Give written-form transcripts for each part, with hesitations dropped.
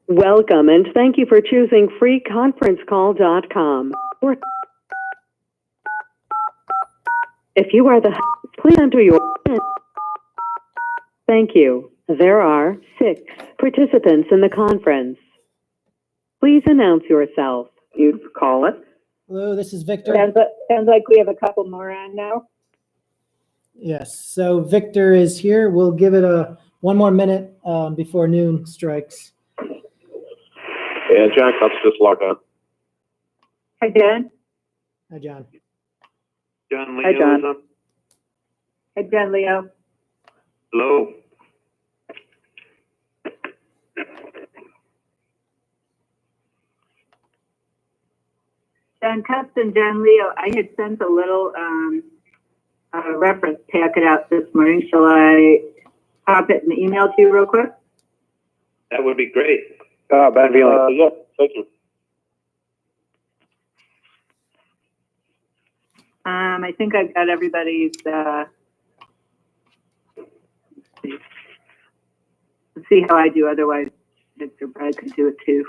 Welcome and thank you for choosing freeconferencecall.com. If you are the please enter your Thank you. There are 6 participants in the conference. Please announce yourself. You call it. Hello, this is Victor. Sounds like we have a couple more on now. Yes, so Victor is here. We'll give it one more minute before noon strikes. Yeah, John Cups just logged on. Hi, Dan. Hi, John. John Leo Hi, John. is on. Hi, Dan Leo. Hello. Dan Cups and John Leo, I had sent a little reference packet out this morning. Shall I pop it in the email to you real quick? That would be great. Ben Vealing. Yeah, thank you. I think I've got everybody's, let's see how I do. Otherwise, Victor probably could do it too.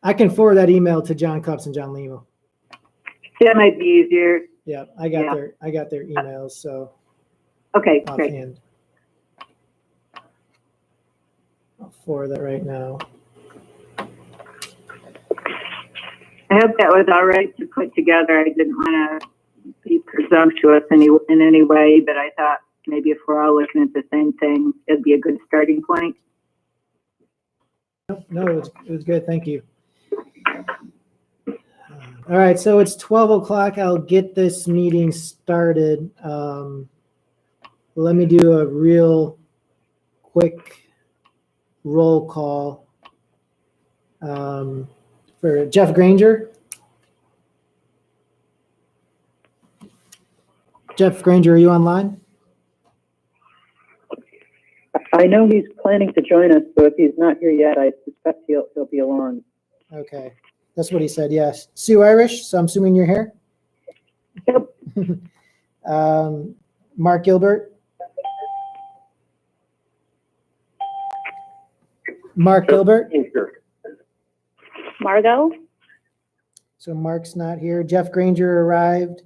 I can forward that email to John Cups and John Leo. That might be easier. Yeah, I got their emails, so Okay, great. offhand. I'll forward that right now. I hope that was all right to put together. I didn't want to be presumptuous in any way, but I thought maybe if we're all looking at the same thing, it'd be a good starting point. No, it was good. Thank you. All right, so it's 12 o'clock. I'll get this meeting started. Let me do a real quick roll call for Jeff Granger. Jeff Granger, are you online? I know he's planning to join us, so if he's not here yet, I suspect he'll be along. Okay, that's what he said. Yes, Sue Irish. So I'm assuming you're here. Yep. Mark Gilbert. Mark Gilbert. Margot? So Mark's not here. Jeff Granger arrived.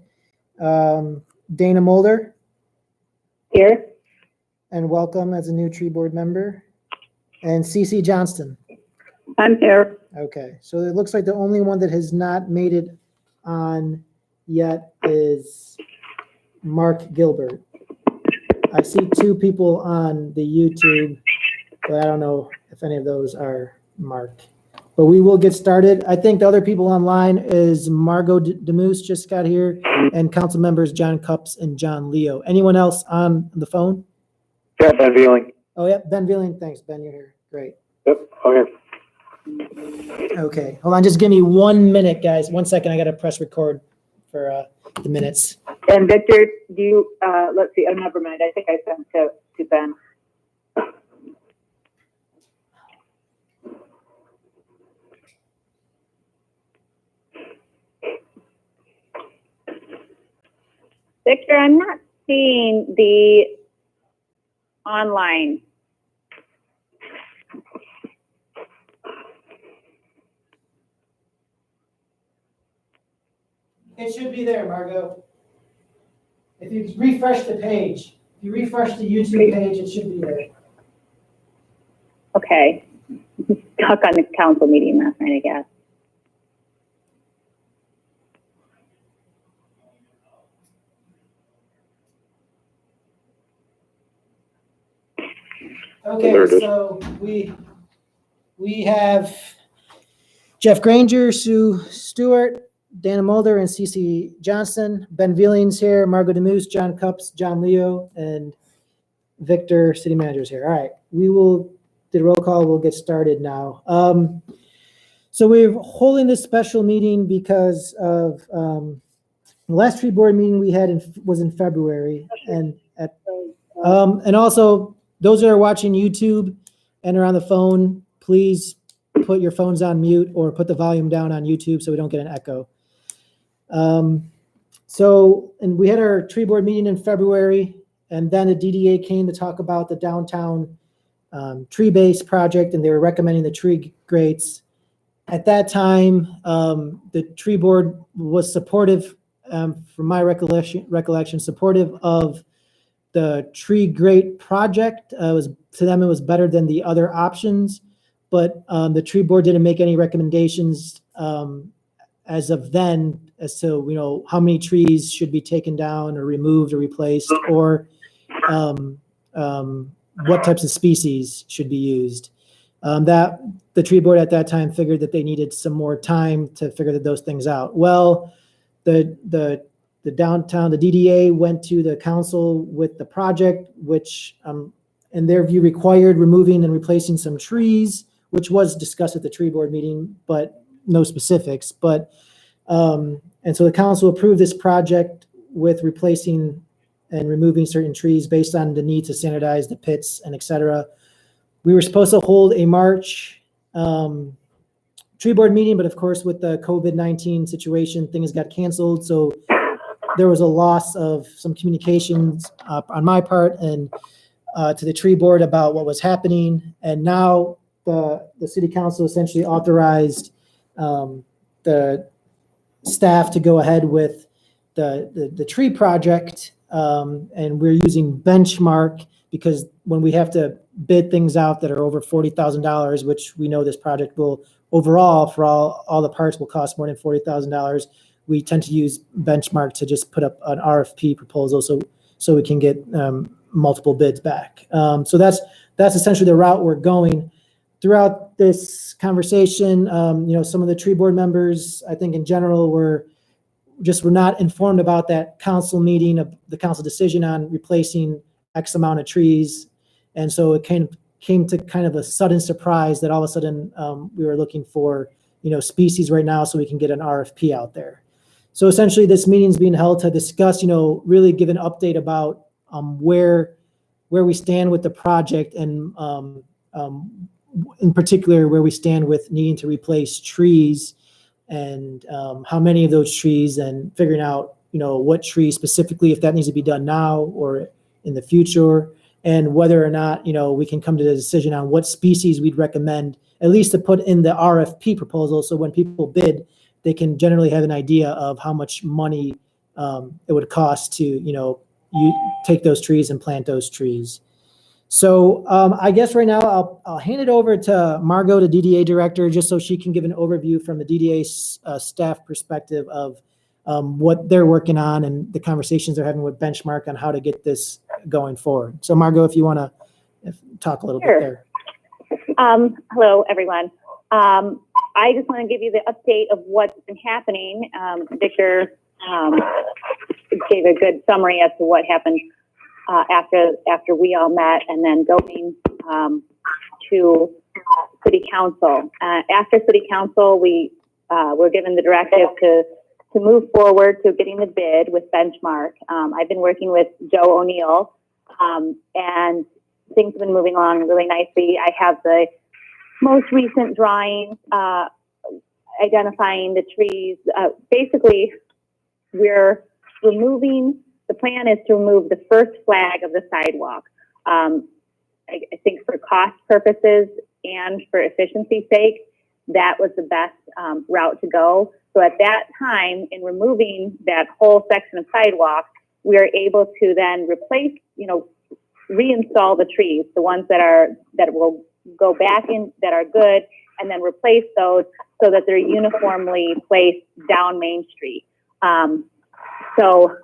Dana Mulder. Here. And welcome as a new tree board member. And CC Johnston. I'm here. Okay, so it looks like the only one that has not made it on yet is Mark Gilbert. I see 2 people on the YouTube, but I don't know if any of those are Mark. But we will get started. I think the other people online is Margot DeMoose just got here, and council members John Cups and John Leo. Anyone else on the phone? Yeah, Ben Vealing. Oh, yeah, Ben Vealing. Thanks, Ben, you're here. Great. Yep, okay. Okay, hold on, just give me 1 minute, guys. 1 second, I gotta press record for the minutes. And Victor, do you, let's see, oh, never mind. I think I sent to Ben. Victor, I'm not seeing the online. It should be there, Margot. If you refresh the page, if you refresh the YouTube page, it should be there. Okay. Stuck on the council meeting last night, I guess. Okay, There it is. so we have Jeff Granger, Sue Stewart, Dana Mulder, and CC Johnston. Ben Vealing's here, Margot DeMoose, John Cups, John Leo, and Victor, city manager's here. All right, we will do the roll call. We'll get started now. So we're holding this special meeting because of the last tree board meeting we had was in February, and also those that are watching YouTube and are on the phone, please put your phones on mute or put the volume down on YouTube so we don't get an echo. And we had our tree board meeting in February, And then the DDA came to talk about the downtown tree base project, and they were recommending the tree grates. At that time, the tree board was supportive, from my recollection, supportive of the tree grate project. To them, it was better than the other options, but the tree board didn't make any recommendations as of then as to how many trees should be taken down or removed or replaced, or what types of species should be used. That the tree board at that time figured that they needed some more time to figure those things out. Well, the DDA went to the council with the project, which in their view required removing and replacing some trees, which was discussed at the tree board meeting, but no specifics. And so the council approved this project with replacing and removing certain trees based on the need to sanitize the pits and et cetera. We were supposed to hold a March tree board meeting, but of course with the COVID-19 situation, things got canceled. So there was a loss of some communications on my part and to the tree board about what was happening. And now the city council essentially authorized the staff to go ahead with the tree project. And we're using Benchmark because when we have to bid things out that are over $40,000, which we know this project will overall for all the parts will cost more than $40,000, we tend to use Benchmark to just put up an RFP proposal so we can get multiple bids back. So that's essentially the route we're going. Throughout this conversation, some of the tree board members, I think in general, were not informed about that council meeting of the council decision on replacing X amount of trees. And so it came to kind of a sudden surprise that all of a sudden we were looking for, species right now so we can get an RFP out there. So essentially this meeting is being held to discuss, really give an update about where we stand with the project and in particular where we stand with needing to replace trees and how many of those trees, and figuring out, what trees specifically, if that needs to be done now or in the future, and whether or not, we can come to the decision on what species we'd recommend, at least to put in the RFP proposal. So when people bid, they can generally have an idea of how much money it would cost to, you take those trees and plant those trees. So I guess right now I'll hand it over to Margot, the DDA director, just so she can give an overview from the DDA staff perspective of what they're working on and the conversations they're having with Benchmark on how to get this going forward. So Margot, if you want to talk a little bit there. Hello, everyone. I just want to give you the update of what's been happening. Victor gave a good summary as to what happened after we all met, and then going to City Council. After City Council, we were given the directive to move forward to getting the bid with Benchmark. I've been working with Joe O'Neill, and things have been moving along really nicely. I have the most recent drawings identifying the trees. Basically, the plan is to remove the first flag of the sidewalk. I think for cost purposes and for efficiency's sake, that was the best route to go. So at that time, in removing that whole section of sidewalk, we are able to then replace, reinstall the trees, the ones that will go back in, that are good, and then replace those so that they're uniformly placed down Main Street. So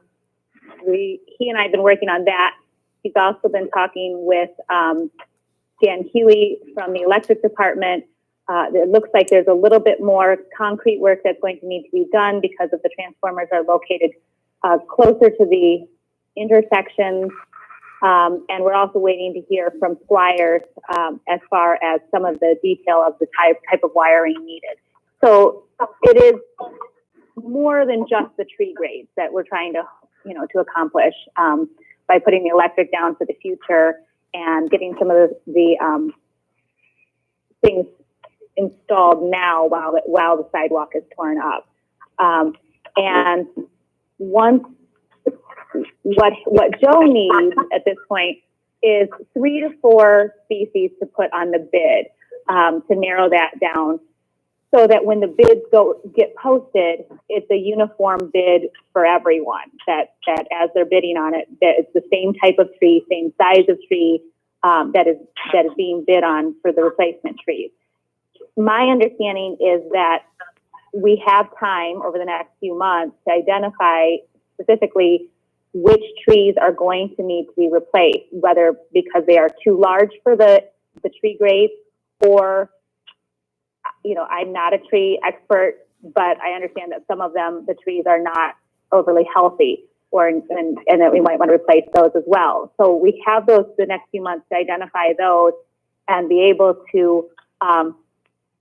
he and I have been working on that. He's also been talking with Dan Huey from the electric department. It looks like there's a little bit more concrete work that's going to need to be done because of the transformers are located closer to the intersections. And we're also waiting to hear from Spire as far as some of the detail of the type of wiring needed. So it is more than just the tree grades that we're trying to accomplish by putting the electric down for the future and getting some of the things installed now while the sidewalk is torn up. And once what Joe needs at this point is 3 to 4 species to put on the bid, to narrow that down, so that when the bids get posted, it's a uniform bid for everyone, that as they're bidding on it, that it's the same type of tree, same size of tree, that is being bid on for the replacement trees. My understanding is that we have time over the next few months to identify specifically which trees are going to need to be replaced, whether because they are too large for the tree grade, or, I'm not a tree expert, but I understand that some of them, the trees are not overly healthy, and that we might want to replace those as well. So we have the next few months to identify those and be able to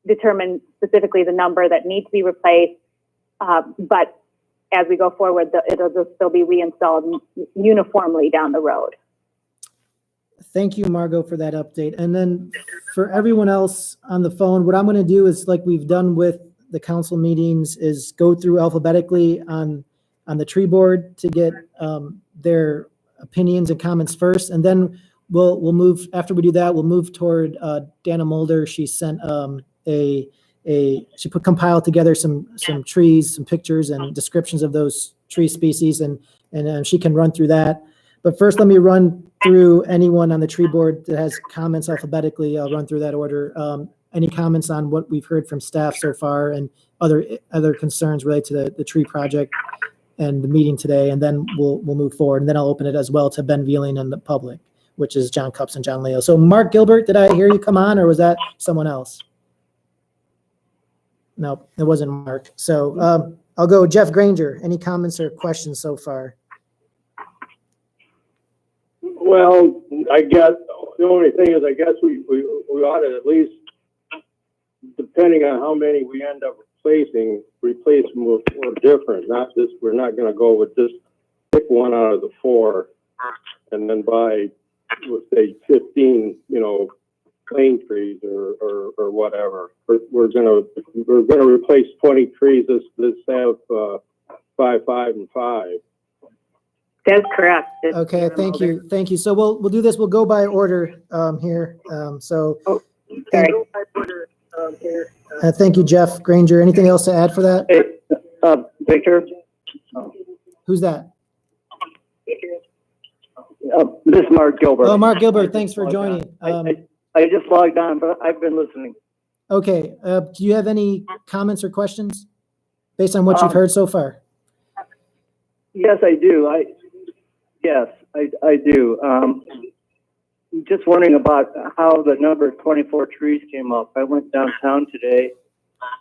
determine specifically the number that needs to be replaced. But as we go forward, it'll just still be reinstalled uniformly down the road. Thank you, Margot, for that update. And then for everyone else on the phone, what I'm going to do is, like we've done with the council meetings, is go through alphabetically on the tree board to get their opinions and comments first. And then we'll move, after we do that, we'll move toward Dana Mulder. She sent she compiled together some trees, some pictures and descriptions of those tree species, and she can run through that. But first, let me run through anyone on the tree board that has comments alphabetically. I'll run through that order. Any comments on what we've heard from staff so far and other concerns related to the tree project and the meeting today, and then we'll move forward. And then I'll open it as well to Ben Vealing and the public, which is John Cups and John Leo. So Mark Gilbert, did I hear you come on, or was that someone else? No, it wasn't Mark. So I'll go Jeff Granger. Any comments or questions so far? Well, I guess the only thing is, I guess we ought to at least, depending on how many we end up replace them with different. We're not going to go with just pick one out of the 4 and then buy, let's say, 15, plane trees or whatever. We're going to replace 20 trees. Let's have 5, 5, and 5. That's correct. Okay, thank you. So we'll do this. We'll go by order here. Sorry. Thank you, Jeff Granger. Anything else to add for that? Hey, Victor, Who's that? this is Mark Gilbert. Oh, Mark Gilbert. Thanks for joining. I just logged on, but I've been listening. Okay. Do you have any comments or questions based on what you've heard so far? Yes, I do. I do. Just wondering about how the number 24 trees came up. I went downtown today.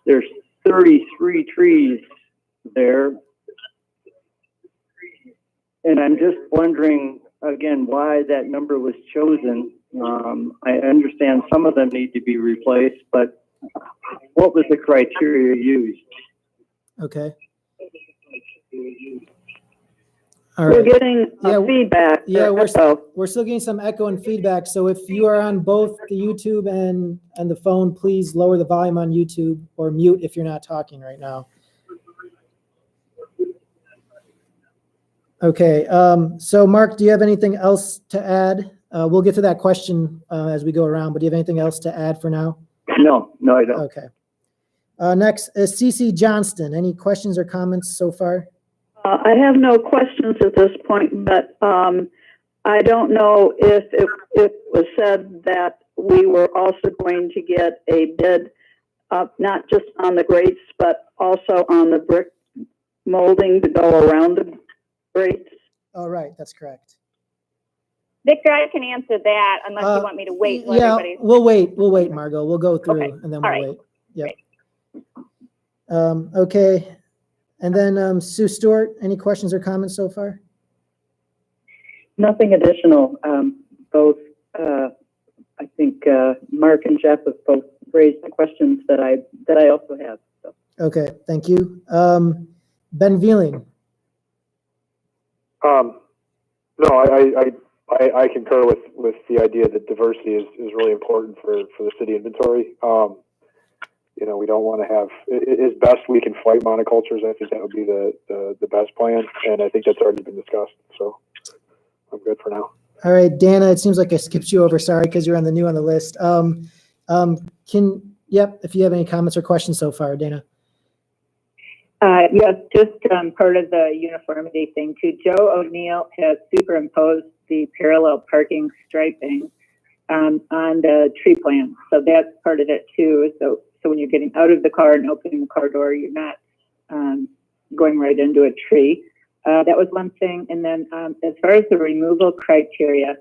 There's 33 trees there. And I'm just wondering, again, why that number was chosen. I understand some of them need to be replaced, but what was the criteria used? Okay. All right. We're getting feedback. Yeah, we're still getting some echo and feedback. So if you are on both the YouTube and the phone, please lower the volume on YouTube or mute if you're not talking right now. Okay. So Mark, do you have anything else to add? We'll get to that question as we go around, but do you have anything else to add for now? No, I don't. Okay. Next is CC Johnston. Any questions or comments so far? I have no questions at this point, but I don't know if it was said that we were also going to get a bid, not just on the grates, but also on the brick molding to go around the grates. Oh, right. That's correct. Victor, I can answer that unless you want me to wait. Yeah, we'll wait, Margot. We'll go through and then we'll wait. Yep. Okay. And then Sue Stewart, any questions or comments so far? Nothing additional. Both, I think Mark and Jeff have both raised the questions that I also have. So. Okay, thank you. Ben Vealing. No, I concur with the idea that diversity is really important for the city inventory. you know, we don't want to have, as best we can fight monocultures. I think that would be the best plan. And I think that's already been discussed. So I'm good for now. All right, Dana, it seems like I skipped you over. Sorry, because you're new on the list. If you have any comments or questions so far, Dana. Yes, just part of the uniformity thing too. Joe O'Neill has superimposed the parallel parking striping on the tree plan, so that's part of it too. So when you're getting out of the car and opening the car door, you're not going right into a tree. That was one thing. And then as far as the removal criteria,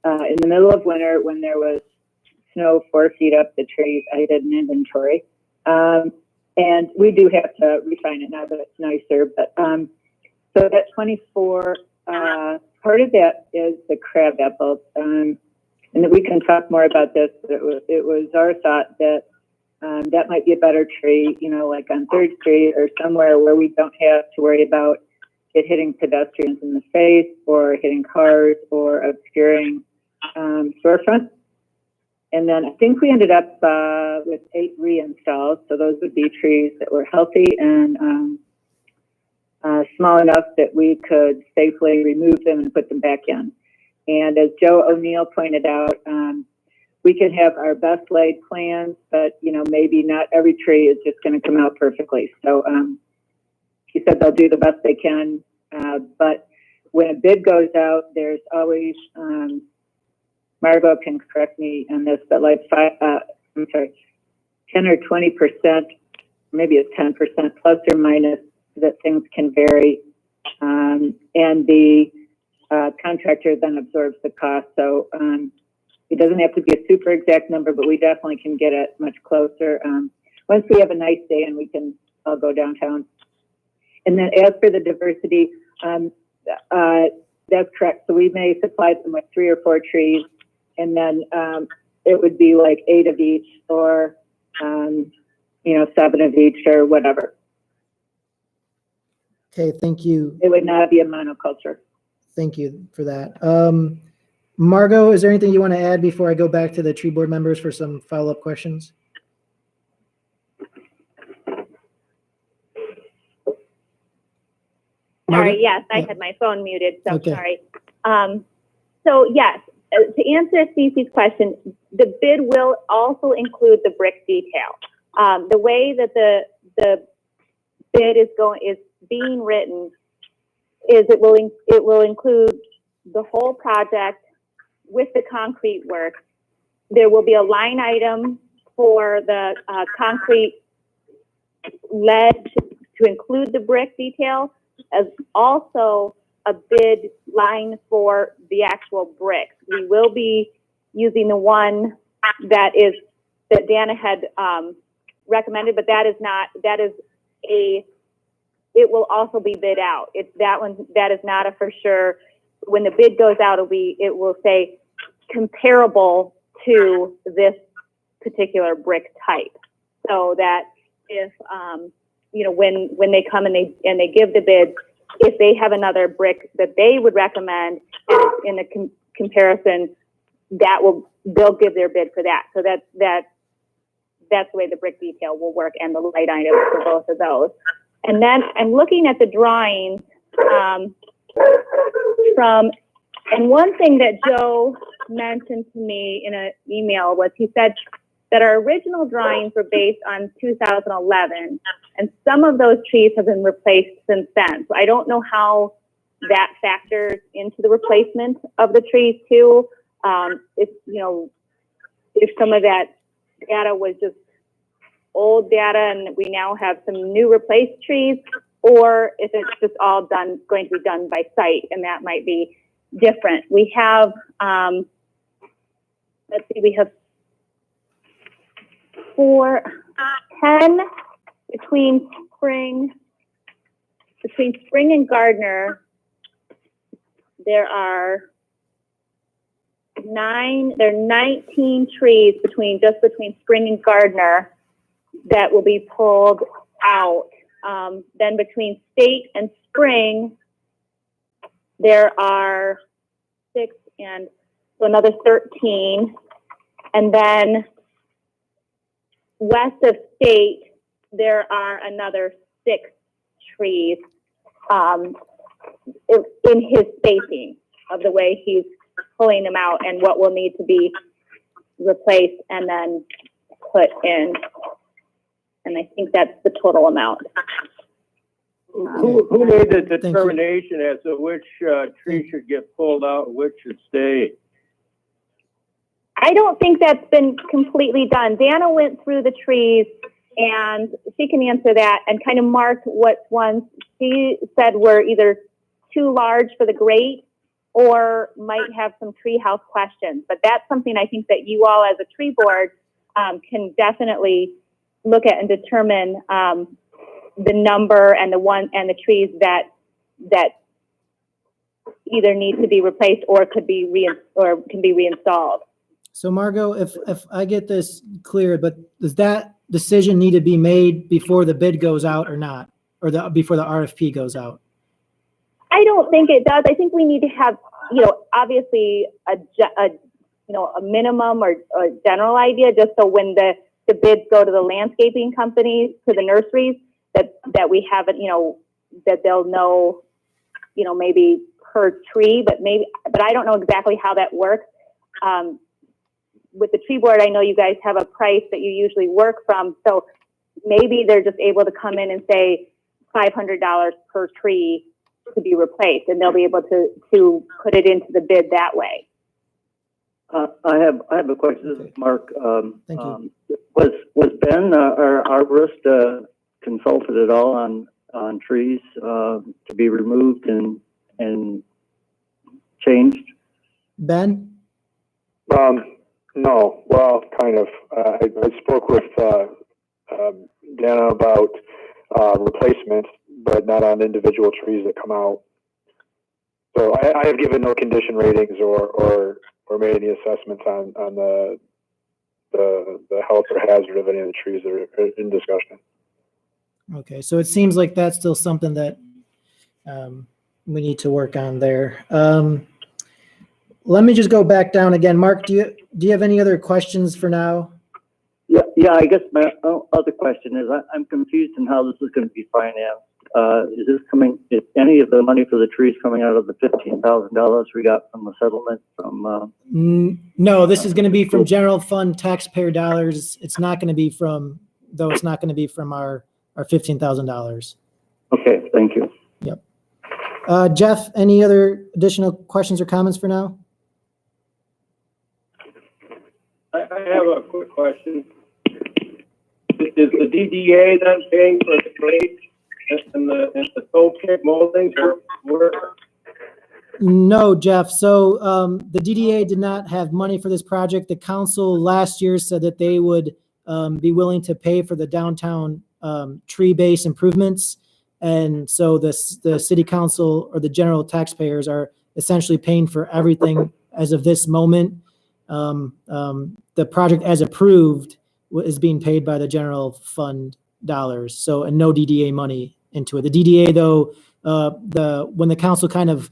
in the middle of winter when there was snow 4 feet up the trees, I did an inventory. And we do have to refine it now that it's nicer. But so that 24, part of that is the crab apples. And that we can talk more about this, but it was our thought that that might be a better tree, you know, like on 3rd Street or somewhere where we don't have to worry about it hitting pedestrians in the face or hitting cars or obscuring storefronts. And then I think we ended up with 8 reinstalls. So those would be trees that were healthy and small enough that we could safely remove them and put them back in. And as Joe O'Neill pointed out, we can have our best laid plans, but you know, maybe not every tree is just going to come out perfectly. So he said they'll do the best they can. But when a bid goes out, there's always Margot can correct me on this, but like 10 or 20%, maybe it's 10% plus or minus, that things can vary. And the contractor then absorbs the cost. So it doesn't have to be a super exact number, but we definitely can get it much closer. Once we have a nice day and we can all go downtown. And then as for the diversity, that's correct. So we may supply them with 3 or 4 trees, and then it would be like 8 of each, or 7 of each, or whatever. Okay, thank you. It would not be a monoculture. Thank you for that. Margot, is there anything you want to add before I go back to the tree board members for some follow-up questions? Sorry, yes, I had my phone muted, so sorry. So yes, to answer Cece's question, the bid will also include the brick detail. The way that the bid is being written is it will include the whole project with the concrete work. There will be a line item for the concrete ledge to include the brick detail, as also a bid line for the actual bricks. We will be using the one that Dana had recommended, but it will also be bid out. It's that one that is not a for sure. When the bid goes out, it will say comparable to this particular brick type, so that if when they come and they give the bid, if they have another brick that they would recommend in the comparison, they'll give their bid for that. So that's the way the brick detail will work, and the light item for both of those. And then I'm looking at the drawings and one thing that Joe mentioned to me in an email was he said that our original drawings were based on 2011, and some of those trees have been replaced since then. So I don't know how that factors into the replacement of the trees too. If some of that data was just old data and we now have some new replaced trees, or if it's just all going to be done by site, and that might be different. We have, we have 10 between spring and Gardner. There are 19 trees between spring and Gardner that will be pulled out. Then between State and Spring, there are 6 and so another 13. And then west of State, there are another 6 trees in his spacing of the way he's pulling them out and what will need to be replaced and then put in. And I think that's the total amount. Who made the you. determination as to which tree should get pulled out and which should stay? I don't think that's been completely done. Dana went through the trees and she can answer that and kind of marked what ones she said were either too large for the grate or might have some treehouse questions. But that's something I think that you all as a tree board can definitely look at and determine the number and the trees that either need to be replaced or can be reinstalled. So Margot, if I get this clear, but does that decision need to be made before the bid goes out or not, or before the RFP goes out? I don't think it does. I think we need to have, obviously a minimum or a general idea, just so when the bids go to the landscaping companies, to the nurseries, that we have it, that they'll know, maybe per tree, but I don't know exactly how that works. With the tree board, I know you guys have a price that you usually work from, so maybe they're just able to come in and say $500 per tree to be replaced, and they'll be able to put it into the bid that way. I have a question. This is Mark. Thank you. Was Ben, our arborist, consulted at all on trees to be removed and changed? Ben? No, well, kind of. I spoke with Dana about replacement, but not on individual trees that come out. So I have given no condition ratings or made any assessments on the health or hazard of any of the trees that are in discussion. Okay, so it seems like that's still something that we need to work on there. Let me just go back down again. Mark, do you have any other questions for now? Yeah. I guess my other question is I'm confused in how this is going to be financed. Is any of the money for the trees coming out of the $15,000 we got from the settlement from? No, this is going to be from general fund taxpayer dollars. It's not going to be from our $15,000. Okay, thank you. Yep. Jeff, any other additional questions or comments for now? I have a quick question. Is the DDA then paying for the grate and the stone kit moldings, or? No, Jeff. So the DDA did not have money for this project. The council last year said that they would be willing to pay for the downtown tree base improvements. And so the city council or the general taxpayers are essentially paying for everything as of this moment. The project as approved is being paid by the general fund dollars. So, and no DDA money into it. The DDA though, when the council kind of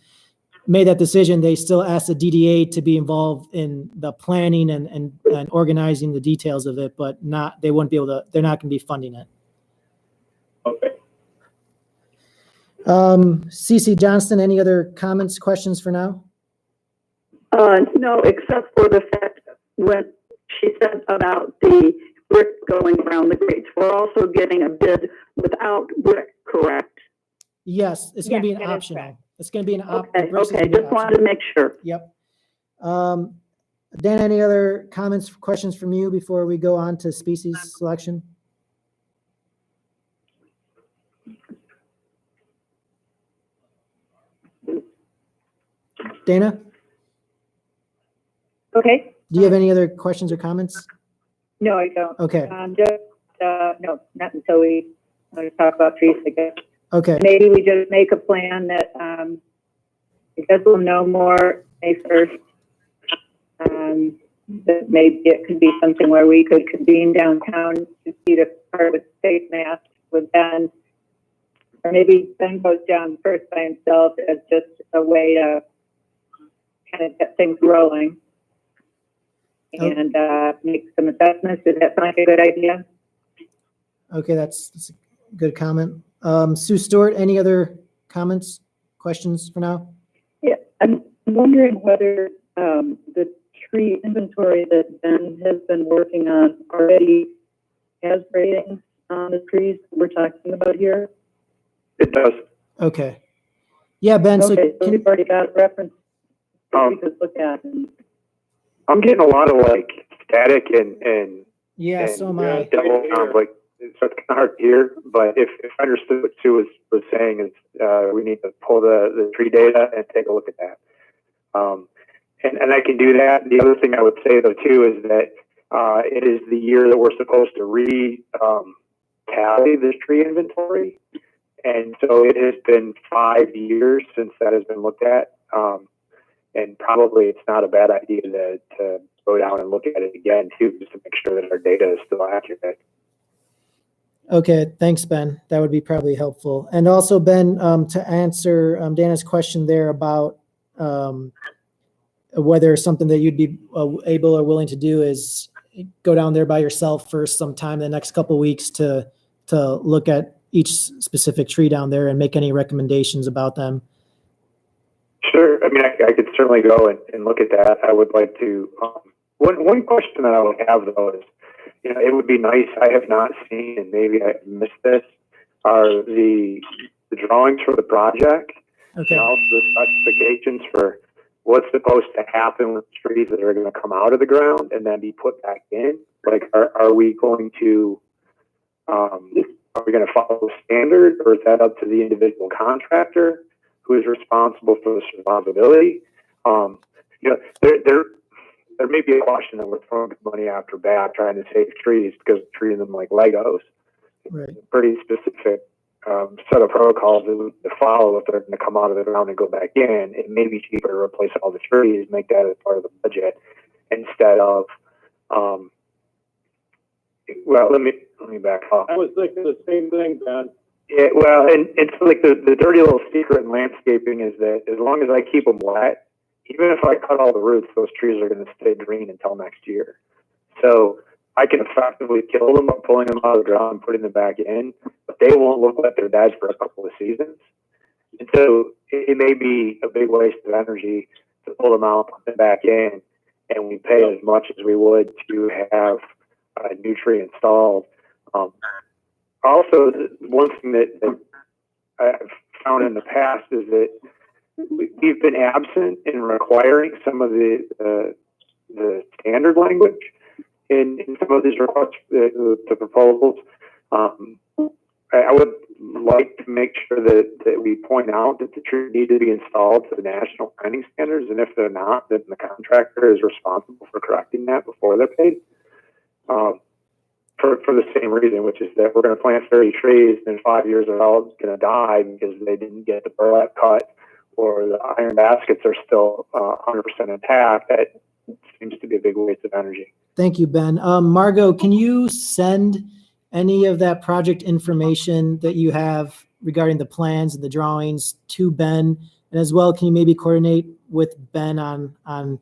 made that decision, they still asked the DDA to be involved in the planning and organizing the details of it, but they're not going to be funding it. Okay. CC Johnston, any other comments, questions for now? No, except for the fact when she said about the brick going around the grates. We're also getting a bid without brick, correct? Yes, it's going to be an Yes, that is optional. correct. It's going to be an Okay, just wanted to make sure. Yep. Dan, any other comments, questions from you before we go on to species selection? Dana, Okay. do you have any other questions or comments? No, I don't. Okay. No, not until we talk about trees again. Okay. Maybe we just make a plan that, because we'll know more May 1st, that maybe it could be something where we could convene downtown to see the part with face mask with Ben. Or maybe Ben goes down first by himself as just a way to kind of get things rolling and make some assessments. Does that sound like a good idea? Okay, that's a good comment. Sue Stewart, any other comments, questions for now? Yeah, I'm wondering whether the tree inventory that Ben has been working on already has ratings on the trees we're talking about here. It does. Okay. Yeah, Ben, so Okay, so can, we've already got a reference that we Um, could look at. And I'm getting a lot of like static and yeah, so am I. double sounds, like, so it's kind of hard to hear. But if I understood what Sue was saying is we need to pull the tree data and take a look at that. And I can do that. The other thing I would say though too is that it is the year that we're supposed to tally this tree inventory, and so it has been 5 years since that has been looked at. And probably it's not a bad idea to go down and look at it again too, just to make sure that our data is still accurate. Okay, thanks, Ben. That would be probably helpful. And also, Ben, to answer Dana's question there about whether something that you'd be able or willing to do is go down there by yourself for some time the next couple of weeks to look at each specific tree down there and make any recommendations about them. Sure. I mean, I could certainly go and look at that. I would like to. One question that I would have though is, it would be nice. I have not seen, and maybe I missed this, are the drawings for the project, Okay. and also the specifications for what's supposed to happen with trees that are going to come out of the ground and then be put back in. Like, are we going to follow standard, or is that up to the individual contractor who is responsible for the survivability? There may be a question that we're throwing money after bad trying to save trees because we're treating them like Legos. Right. Pretty specific set of protocols to follow if they're going to come out of the ground and go back in. It may be cheaper to replace all the trees, make that as part of the budget instead of. Well, let me back off. I was thinking the same thing, Ben. Yeah, well, and it's like the dirty little secret in landscaping is that as long as I keep them wet, even if I cut all the roots, those trees are going to stay green until next year. So I can effectively kill them by pulling them out of the ground and putting them back in, but they won't look like they're dead for a couple of seasons. And so it may be a big waste of energy to pull them out, put them back in, and we pay as much as we would to have a new tree installed. Also, one thing that I've found in the past is that we've been absent in requiring some of the standard language in some of these requests, the proposals. I would like to make sure that we point out that the trees need to be installed to the national planning standards, and if they're not, then the contractor is responsible for correcting that before they're paid. For the same reason, which is that we're going to plant 30 trees, and in 5 years they're all going to die because they didn't get the burlap cut, or the iron baskets are still 100% intact. That seems to be a big waste of energy. Thank you, Ben. Margot, can you send any of that project information that you have regarding the plans and the drawings to Ben? And as well, can you maybe coordinate with Ben on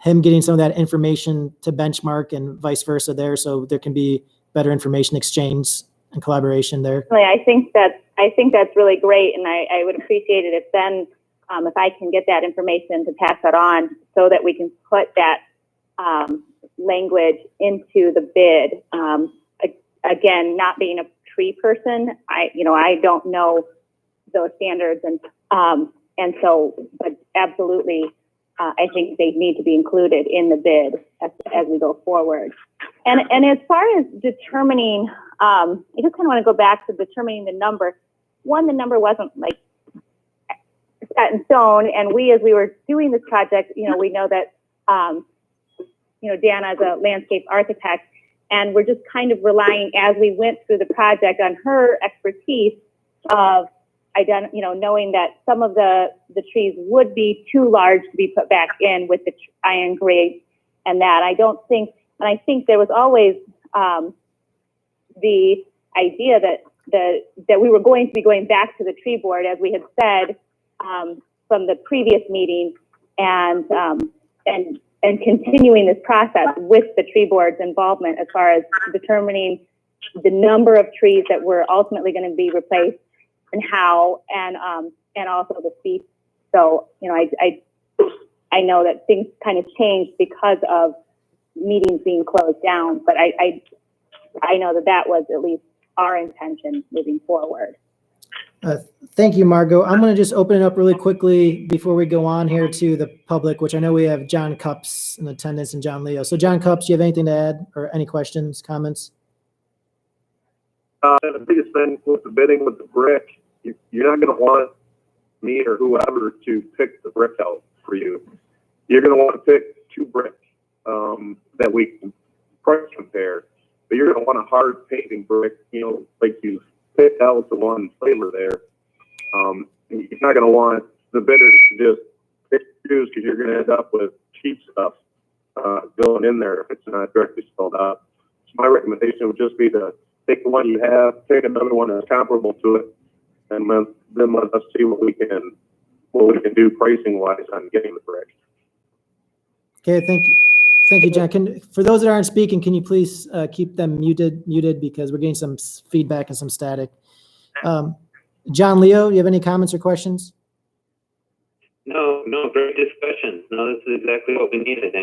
him getting some of that information to Benchmark and vice versa there, so there can be better information exchange and collaboration there? I think that's really great, and I would appreciate it if Ben, if I can get that information to pass that on so that we can put that language into the bid. Again, not being a tree person, I don't know those standards, and so, but absolutely, I think they need to be included in the bid as we go forward. And as far as determining, I just kind of want to go back to determining the number. One, the number wasn't like set in stone, and as we were doing this project, we know that, Dana is a landscape architect, and we're just kind of relying as we went through the project on her expertise of knowing that some of the trees would be too large to be put back in with the iron grade, and that I think there was always the idea that we were going to be going back to the tree board, as we had said from the previous meeting, and continuing this process with the tree board's involvement as far as determining the number of trees that were ultimately going to be replaced and how, and also the speed. So, you know, I know that things kind of changed because of meetings being closed down, but I know that was at least our intention moving forward. Thank you, Margot. I'm going to just open it up really quickly before we go on here to the public, which I know we have John Cups in attendance and John Leo. So John Cups, do you have anything to add or any questions, comments? The biggest thing with the bidding with the brick, you're not going to want me or whoever to pick the brick out for you. You're going to want to pick 2 bricks that we can price compare. But you're going to want a hard paving brick, you know, like you picked out the one flavor there. You're not going to want the bidders to just pick choose because you're going to end up with cheap stuff going in there if it's not directly spelled out. So my recommendation would just be to take the one you have, take another one that's comparable to it, and then let us see what we can do pricing wise on getting the brick. Okay, thank you, John. For those that aren't speaking, can you please keep them muted because we're getting some feedback and some static. John Leo, you have any comments or questions? No, great discussion. No, this is exactly what we needed.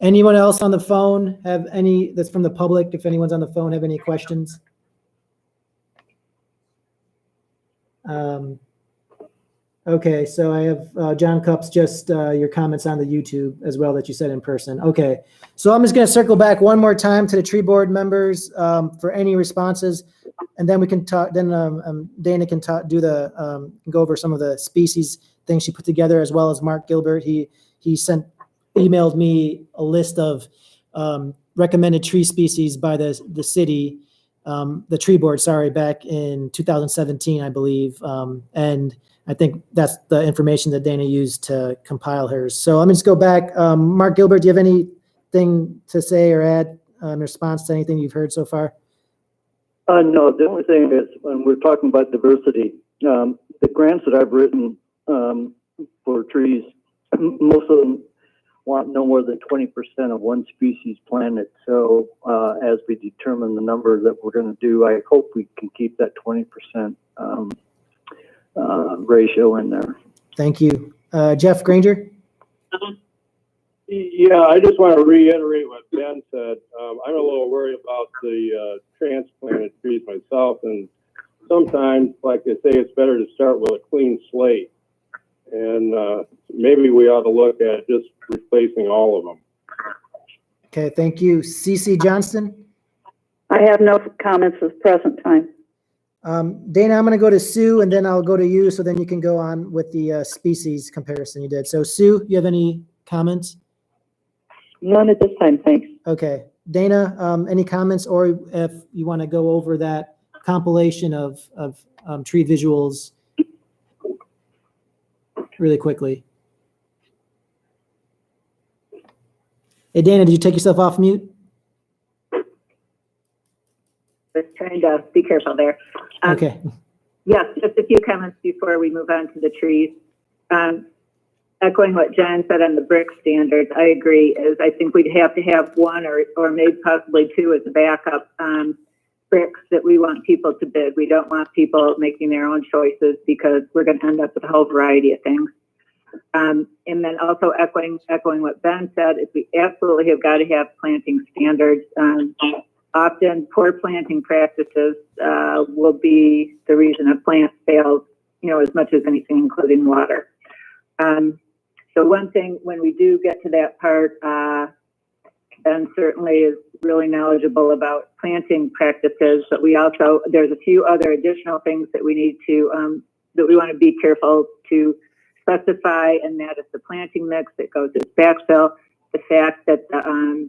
Anyone else on the phone have any, that's from the public, if anyone's on the phone, have any questions? Okay, so I have John Cups, just your comments on the YouTube as well that you said in person. Okay, so I'm just going to circle back one more time to the tree board members for any responses, and then we can talk. Then Dana can talk, go over some of the species things she put together, as well as Mark Gilbert. He emailed me a list of recommended tree species by the city, the tree board. Sorry, back in 2017, I believe, and I think that's the information that Dana used to compile hers. So let me just go back. Mark Gilbert, do you have anything to say or add in response to anything you've heard so far? No, the only thing is when we're talking about diversity, the grants that I've written for trees, most of them want no more than 20% of one species planted. So as we determine the number that we're going to do, I hope we can keep that 20% ratio in there. Thank you. Jeff Granger? Yeah, I just want to reiterate what Ben said. I'm a little worried about the transplanted trees myself, and sometimes, like they say, it's better to start with a clean slate. And maybe we ought to look at just replacing all of them. Okay, thank you. CC Johnston? I have no comments at the present time. Dana, I'm going to go to Sue, and then I'll go to you, so then you can go on with the species comparison you did. So, Sue, you have any comments? None at this time, thanks. Okay. Dana, any comments, or if you want to go over that compilation of tree visuals really quickly. Hey, Dana, did you take yourself off mute? I was trying to be careful there. Okay. Yes, just a few comments before we move on to the trees. Echoing what John said on the brick standards, I agree. I think we'd have to have one or maybe possibly 2 as a backup bricks that we want people to bid. We don't want people making their own choices because we're going to end up with a whole variety of things. And then also echoing what Ben said, is we absolutely have got to have planting standards. Often poor planting practices will be the reason a plant fails, as much as anything, including water. So one thing, when we do get to that part, Ben certainly is really knowledgeable about planting practices, but there's a few other additional things that we need to, that we want to be careful to specify, and that is the planting mix that goes as backfill, the fact that the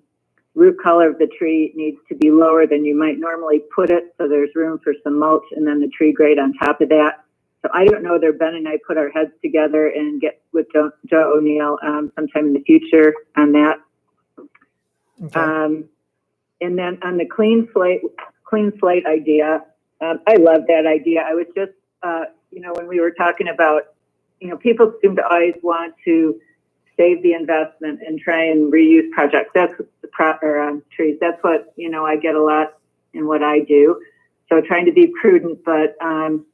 root color of the tree needs to be lower than you might normally put it, so there's room for some mulch, and then the tree grade on top of that. So I don't know whether Ben and I put our heads together and get with Joe O'Neill sometime in the future on that. Okay. And then on the clean slate idea, I love that idea. I was just, when we were talking about, people seem to always want to save the investment and try and reuse projects. That's the trees. That's what, I get a lot in what I do. So trying to be prudent, but I'm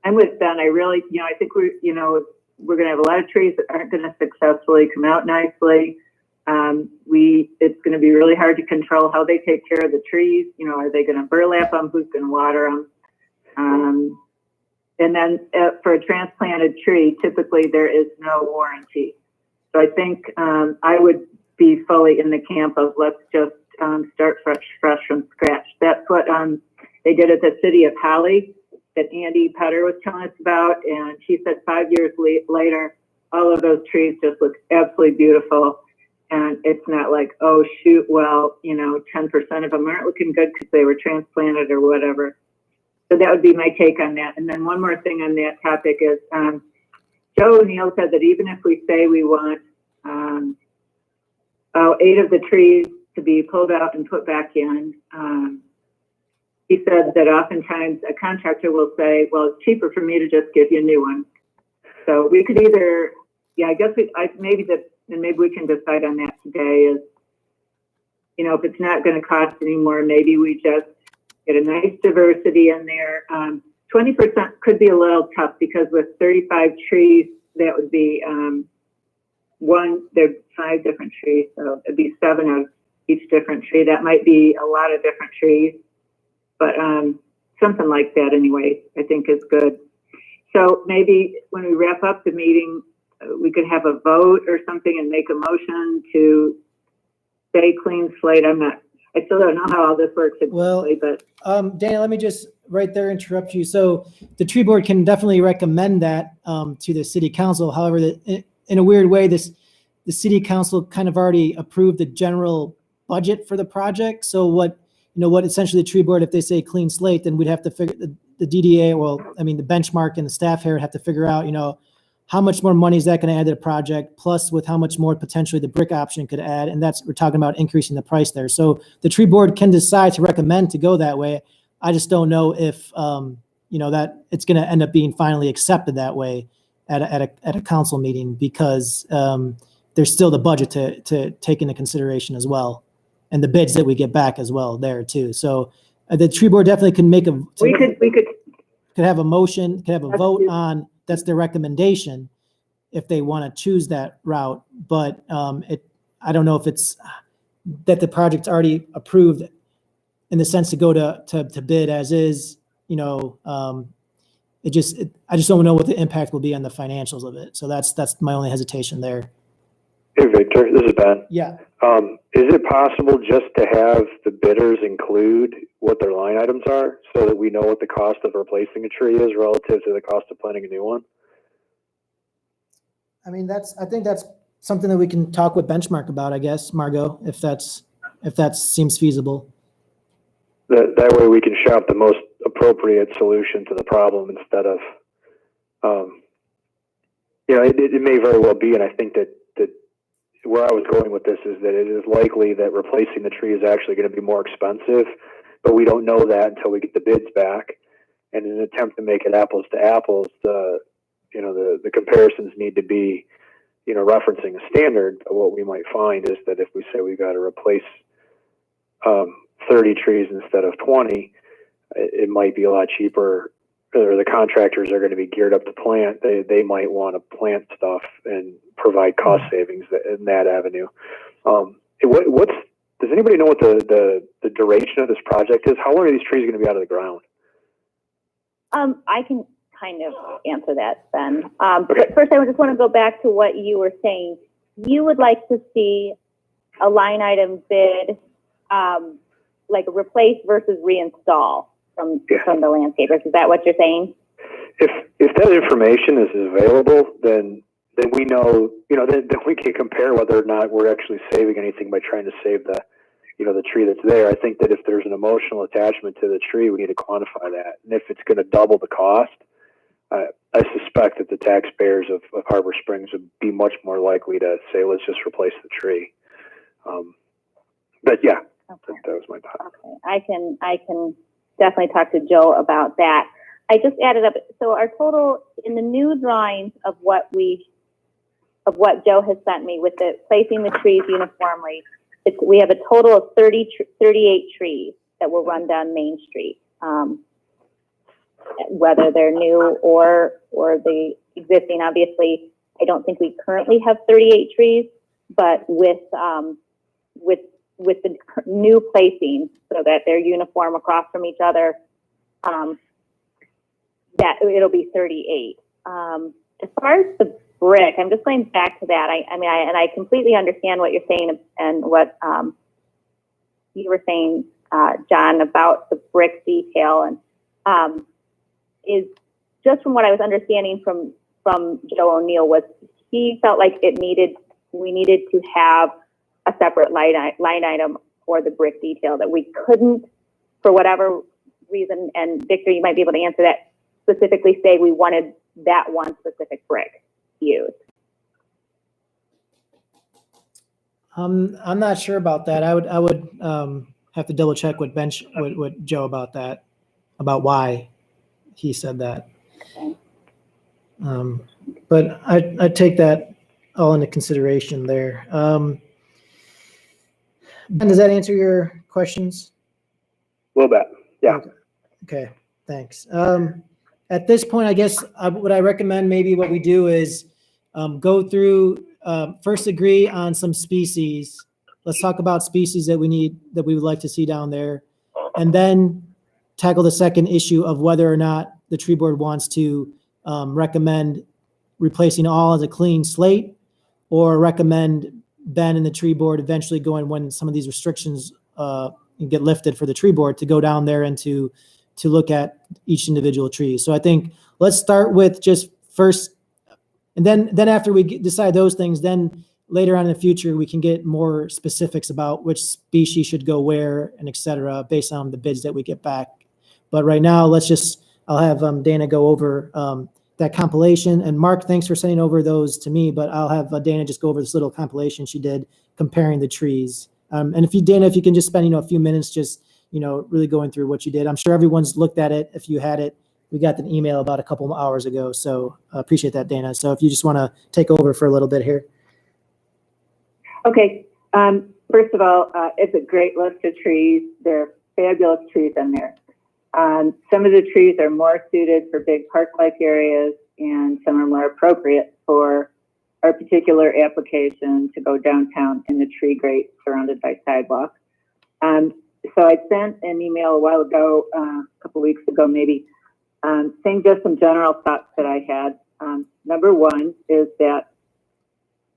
with Ben. I really, I think we're going to have a lot of trees that aren't going to successfully come out nicely. It's going to be really hard to control how they take care of the trees. Are they going to burlap them? Who's going to water them? And then for a transplanted tree, typically there is no warranty. So I think I would be fully in the camp of let's just start fresh from scratch. That's what they did at the city of Holly that Andy Petter was telling us about. And he said 5 years later, all of those trees just look absolutely beautiful. And it's not like, oh, shoot, well, 10% of them aren't looking good because they were transplanted or whatever. So that would be my take on that. And then one more thing on that topic is Joe O'Neill said that even if we say we want 8 of the trees to be pulled out and put back in, he said that oftentimes a contractor will say, well, it's cheaper for me to just give you a new one. So we could either, I guess maybe we can decide on that today is, if it's not going to cost anymore, maybe we just get a nice diversity in there. 20% could be a little tough because with 35 trees, that would be there's 5 different trees. So it'd be 7 of each different tree. That might be a lot of different trees, but something like that anyway, I think is good. So maybe when we wrap up the meeting, we could have a vote or something and make a motion to say clean slate. I still don't know how all this works exactly, but. Dana, let me just right there interrupt you. So the tree board can definitely recommend that to the city council. However, in a weird way, the city council kind of already approved the general budget for the project. So what essentially the tree board, if they say clean slate, then we'd have to figure the DDA, the benchmark and the staff here would have to figure out, how much more money is that going to add to the project, plus with how much more potentially the brick option could add. And we're talking about increasing the price there. So the tree board can decide to recommend to go that way. I just don't know if, that it's going to end up being finally accepted that way at a council meeting because there's still the budget to take into consideration as well. And the bids that we get back as well there too. So the tree board definitely can make We could have a motion, could have a vote on, that's their recommendation if they want to choose that route. But I don't know if it's that the project's already approved in the sense to go to bid as is, I just don't know what the impact will be on the financials of it. So that's my only hesitation there. Hey, Victor, this is Ben. Yeah. Is it possible just to have the bidders include what their line items are so that we know what the cost of replacing a tree is relative to the cost of planting a new one? I think that's something that we can talk with Benchmark about, I guess, Margot, if that seems feasible. That way we can shop the most appropriate solution to the problem instead of, it may very well be, and I think that where I was going with this is that it is likely that replacing the tree is actually going to be more expensive, but we don't know that until we get the bids back. And in an attempt to make it apples to apples, the comparisons need to be, referencing a standard. What we might find is that if we say we've got to replace 30 trees instead of 20, it might be a lot cheaper, or the contractors are going to be geared up to plant. They might want to plant stuff and provide cost savings in that avenue. Does anybody know what the duration of this project is? How long are these trees going to be out of the ground? I can kind of answer that, Ben. But first, I just want to go back to what you were saying. You would like to see a line item bid, like replace versus reinstall from the landscapers. Is that what you're saying? If that information is available, then we know, then we can compare whether or not we're actually saving anything by trying to save the tree that's there. I think that if there's an emotional attachment to the tree, we need to quantify that. And if it's going to double the cost, I suspect that the taxpayers of Harbor Springs would be much more likely to say, let's just replace the tree. But yeah, okay. That was my thought. Okay, I can definitely talk to Joe about that. I just added up, so our total in the new drawings of what Joe has sent me with placing the trees uniformly, we have a total of 38 trees. that will run down Main Street. Whether they're new or the existing, obviously, I don't think we currently have 38 trees, but with the new placing so that they're uniform across from each other, that it'll be 38. As far as the brick, I'm just going back to that. I completely understand what you're saying and what you were saying, John, about the brick detail, and is just from what I was understanding from Joe O'Neill was he felt like we needed to have a separate line item for the brick detail, that we couldn't, for whatever reason, and Victor, you might be able to answer that, specifically say we wanted that one specific brick used. I'm not sure about that. I would have to double check with with Joe about that, about why he said that. Okay. But I take that all into consideration there. Ben, does that answer your questions? A little bit, yeah. Okay, thanks. At this point, I guess what I recommend, maybe what we do is go through, first agree on some species. Let's talk about species that we would like to see down there, and then tackle the second issue of whether or not the tree board wants to recommend replacing all as a clean slate, or recommend Ben and the tree board eventually going, when some of these restrictions get lifted for the tree board, to go down there and to look at each individual tree. So I think let's start with just first, and then after we decide those things, then later on in the future, we can get more specifics about which species should go where and et cetera, based on the bids that we get back. But right now, I'll have Dana go over that compilation. And Mark, thanks for sending over those to me, but I'll have Dana just go over this little compilation she did comparing the trees. And if you can just spend, a few minutes just, really going through what you did. I'm sure everyone's looked at it. If you had it, we got an email about a couple of hours ago. So I appreciate that, Dana. So if you just want to take over for a little bit here. Okay. First of all, it's a great list of trees. There are fabulous trees in there. Some of the trees are more suited for big park-like areas, and some are more appropriate for our particular application to go downtown in the tree grate surrounded by sidewalks. So I sent an email a while ago, a couple weeks ago maybe, saying just some general thoughts that I had. Number one is that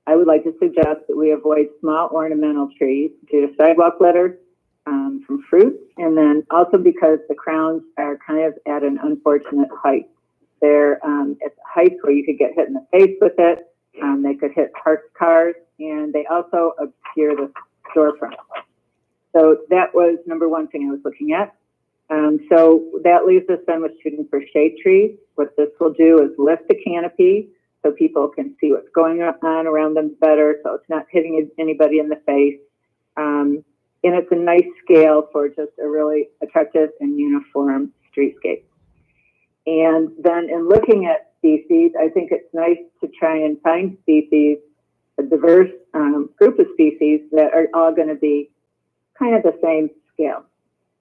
I would like to suggest that we avoid small ornamental trees due to sidewalk litter from fruit, and then also because the crowns are kind of at an unfortunate height. They're at heights where you could get hit in the face with it. They could hit parked cars, and they also obscure the storefront. So that was number one thing I was looking at. So that leaves us then with shooting for shade trees. What this will do is lift the canopy so people can see what's going on around them better, so it's not hitting anybody in the face. And it's a nice scale for just a really attractive and uniform streetscape. And then in looking at species, I think it's nice to try and find species, a diverse group of species that are all going to be kind of the same scale.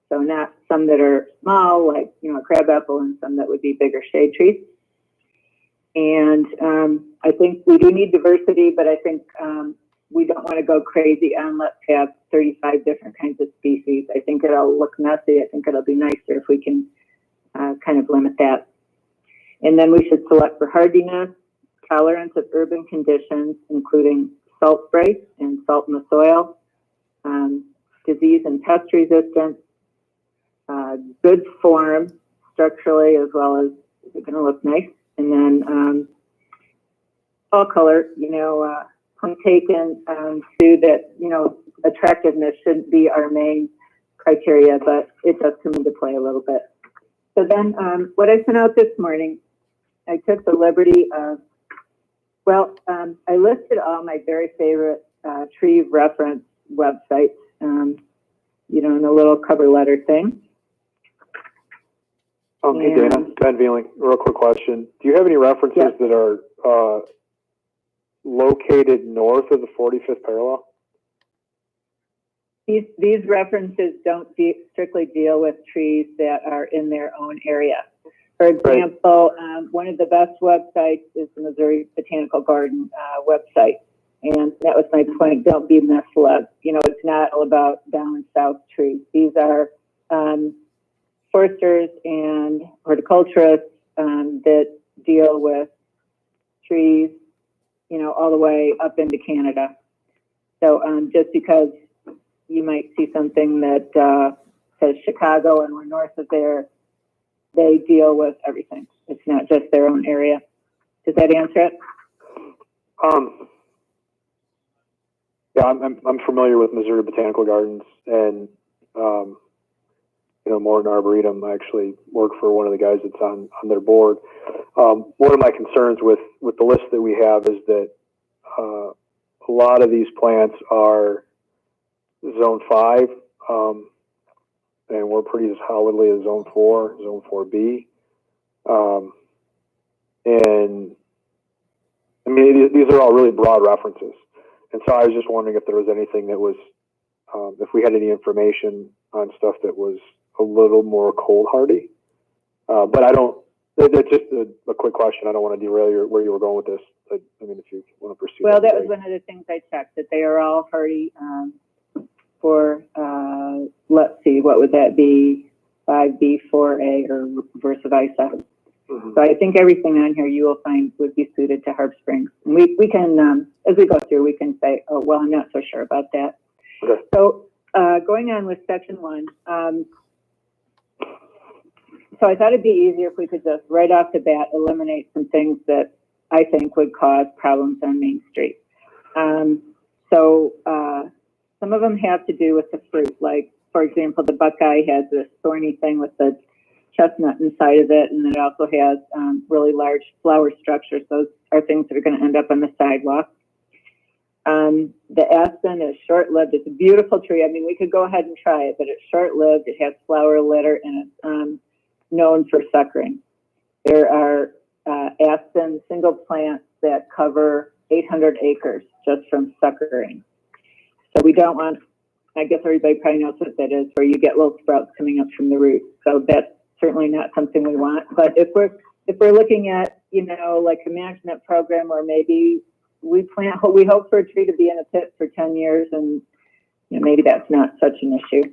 So not some that are small, like, a crabapple, and some that would be bigger shade trees. And I think we do need diversity, but I think we don't want to go crazy and let's have 35 different kinds of species. I think it'll look messy. I think it'll be nicer if we can kind of limit that. And then we should select for hardiness, tolerance of urban conditions, including salt spray and salt in the soil, disease and pest resistance, good form structurally, as well as is it going to look nice, and then fall color, point taken, Sue, that, attractiveness shouldn't be our main criteria, but it does come into play a little bit. So then what I sent out this morning, I took the liberty of, I listed all my very favorite tree reference websites, in a little cover letter thing. Hey, Dana, Ben Vealing, real quick question. Do you have any references that are located north of the 45th parallel? These references don't strictly deal with trees that are in their own area. For example, one of the best websites is the Missouri Botanical Garden website. And that was my point. Don't be misled. You know, it's not all about down and south trees. These are foresters and horticulturists that deal with trees, you know, all the way up into Canada. So just because you might see something that says Chicago and we're north of there, they deal with everything. It's not just their own area. Does that answer it? Yeah, I'm familiar with Missouri Botanical Gardens and, you know, Morton Arboretum. I actually work for one of the guys that's on their board. One of my concerns with the list that we have is that a lot of these plants are Zone 5, and we're pretty solidly a Zone 4, Zone 4B. And I mean, these are all really broad references. And so I was just wondering if there was anything that was, if we had any information on stuff that was a little more cold hardy. But I don't, it's just a quick question. I don't want to derail where you were going with this. I mean, if you want to pursue Well, that was one of the things I checked, that they are all hardy for, let's see, what would that be? 5B, 4A, or reverse of I-7. Mm-hmm. So I think everything on here you will find would be suited to Harp Springs. And we can, as we go through, we can say, oh, well, I'm not so sure about that. Okay. So going on with section 1, so I thought it'd be easier if we could just right off the bat eliminate some things that I think would cause problems on Main Street. So some of them have to do with the fruit. Like, for example, the Buckeye has this thorny thing with the chestnut inside of it, and it also has really large flower structures. Those are things that are going to end up on the sidewalk. The aspen is short-lived. It's a beautiful tree. I mean, we could go ahead and try it, but it's short-lived. It has flower litter, and it's known for suckering. There are aspen single plants that cover 800 acres just from suckering. So we don't want, I guess everybody probably knows what that is, where you get little sprouts coming up from the root. So that's certainly not something we want. But if we're looking at, you know, like a management program, or maybe we hope for a tree to be in a pit for 10 years, and you know, maybe that's not such an issue.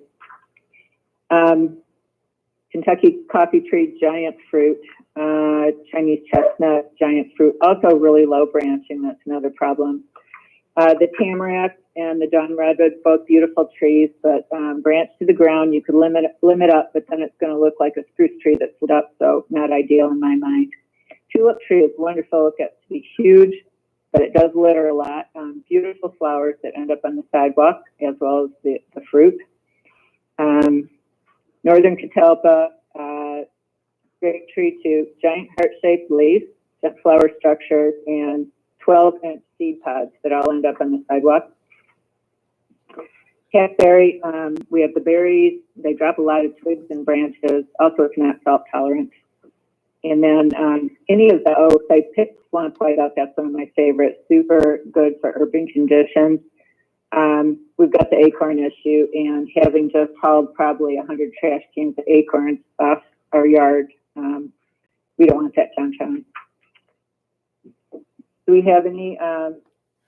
Kentucky coffee tree, giant fruit, Chinese chestnut, giant fruit, also really low branching. That's another problem. The tamarack and the Don redwood, both beautiful trees, but branch to the ground. You could limit up, but then it's going to look like a spruce tree that's lit up, so not ideal in my mind. Tulip tree is wonderful. It gets to be huge, but it does litter a lot. Beautiful flowers that end up on the sidewalk, as well as the fruit. Northern catalpa, great tree too. Giant heart-shaped leaves, that flower structures, and 12-inch seed pods that all end up on the sidewalk. Hackberry, we have the berries. They drop a lot of twigs and branches. Also, it's not salt tolerant. And then any of the oaks, I picked swamp whiteout. That's one of my favorites. Super good for urban conditions. We've got the acorn issue, and having just hauled probably 100 trash cans of acorns off our yard, we don't want that downtown. Do we have any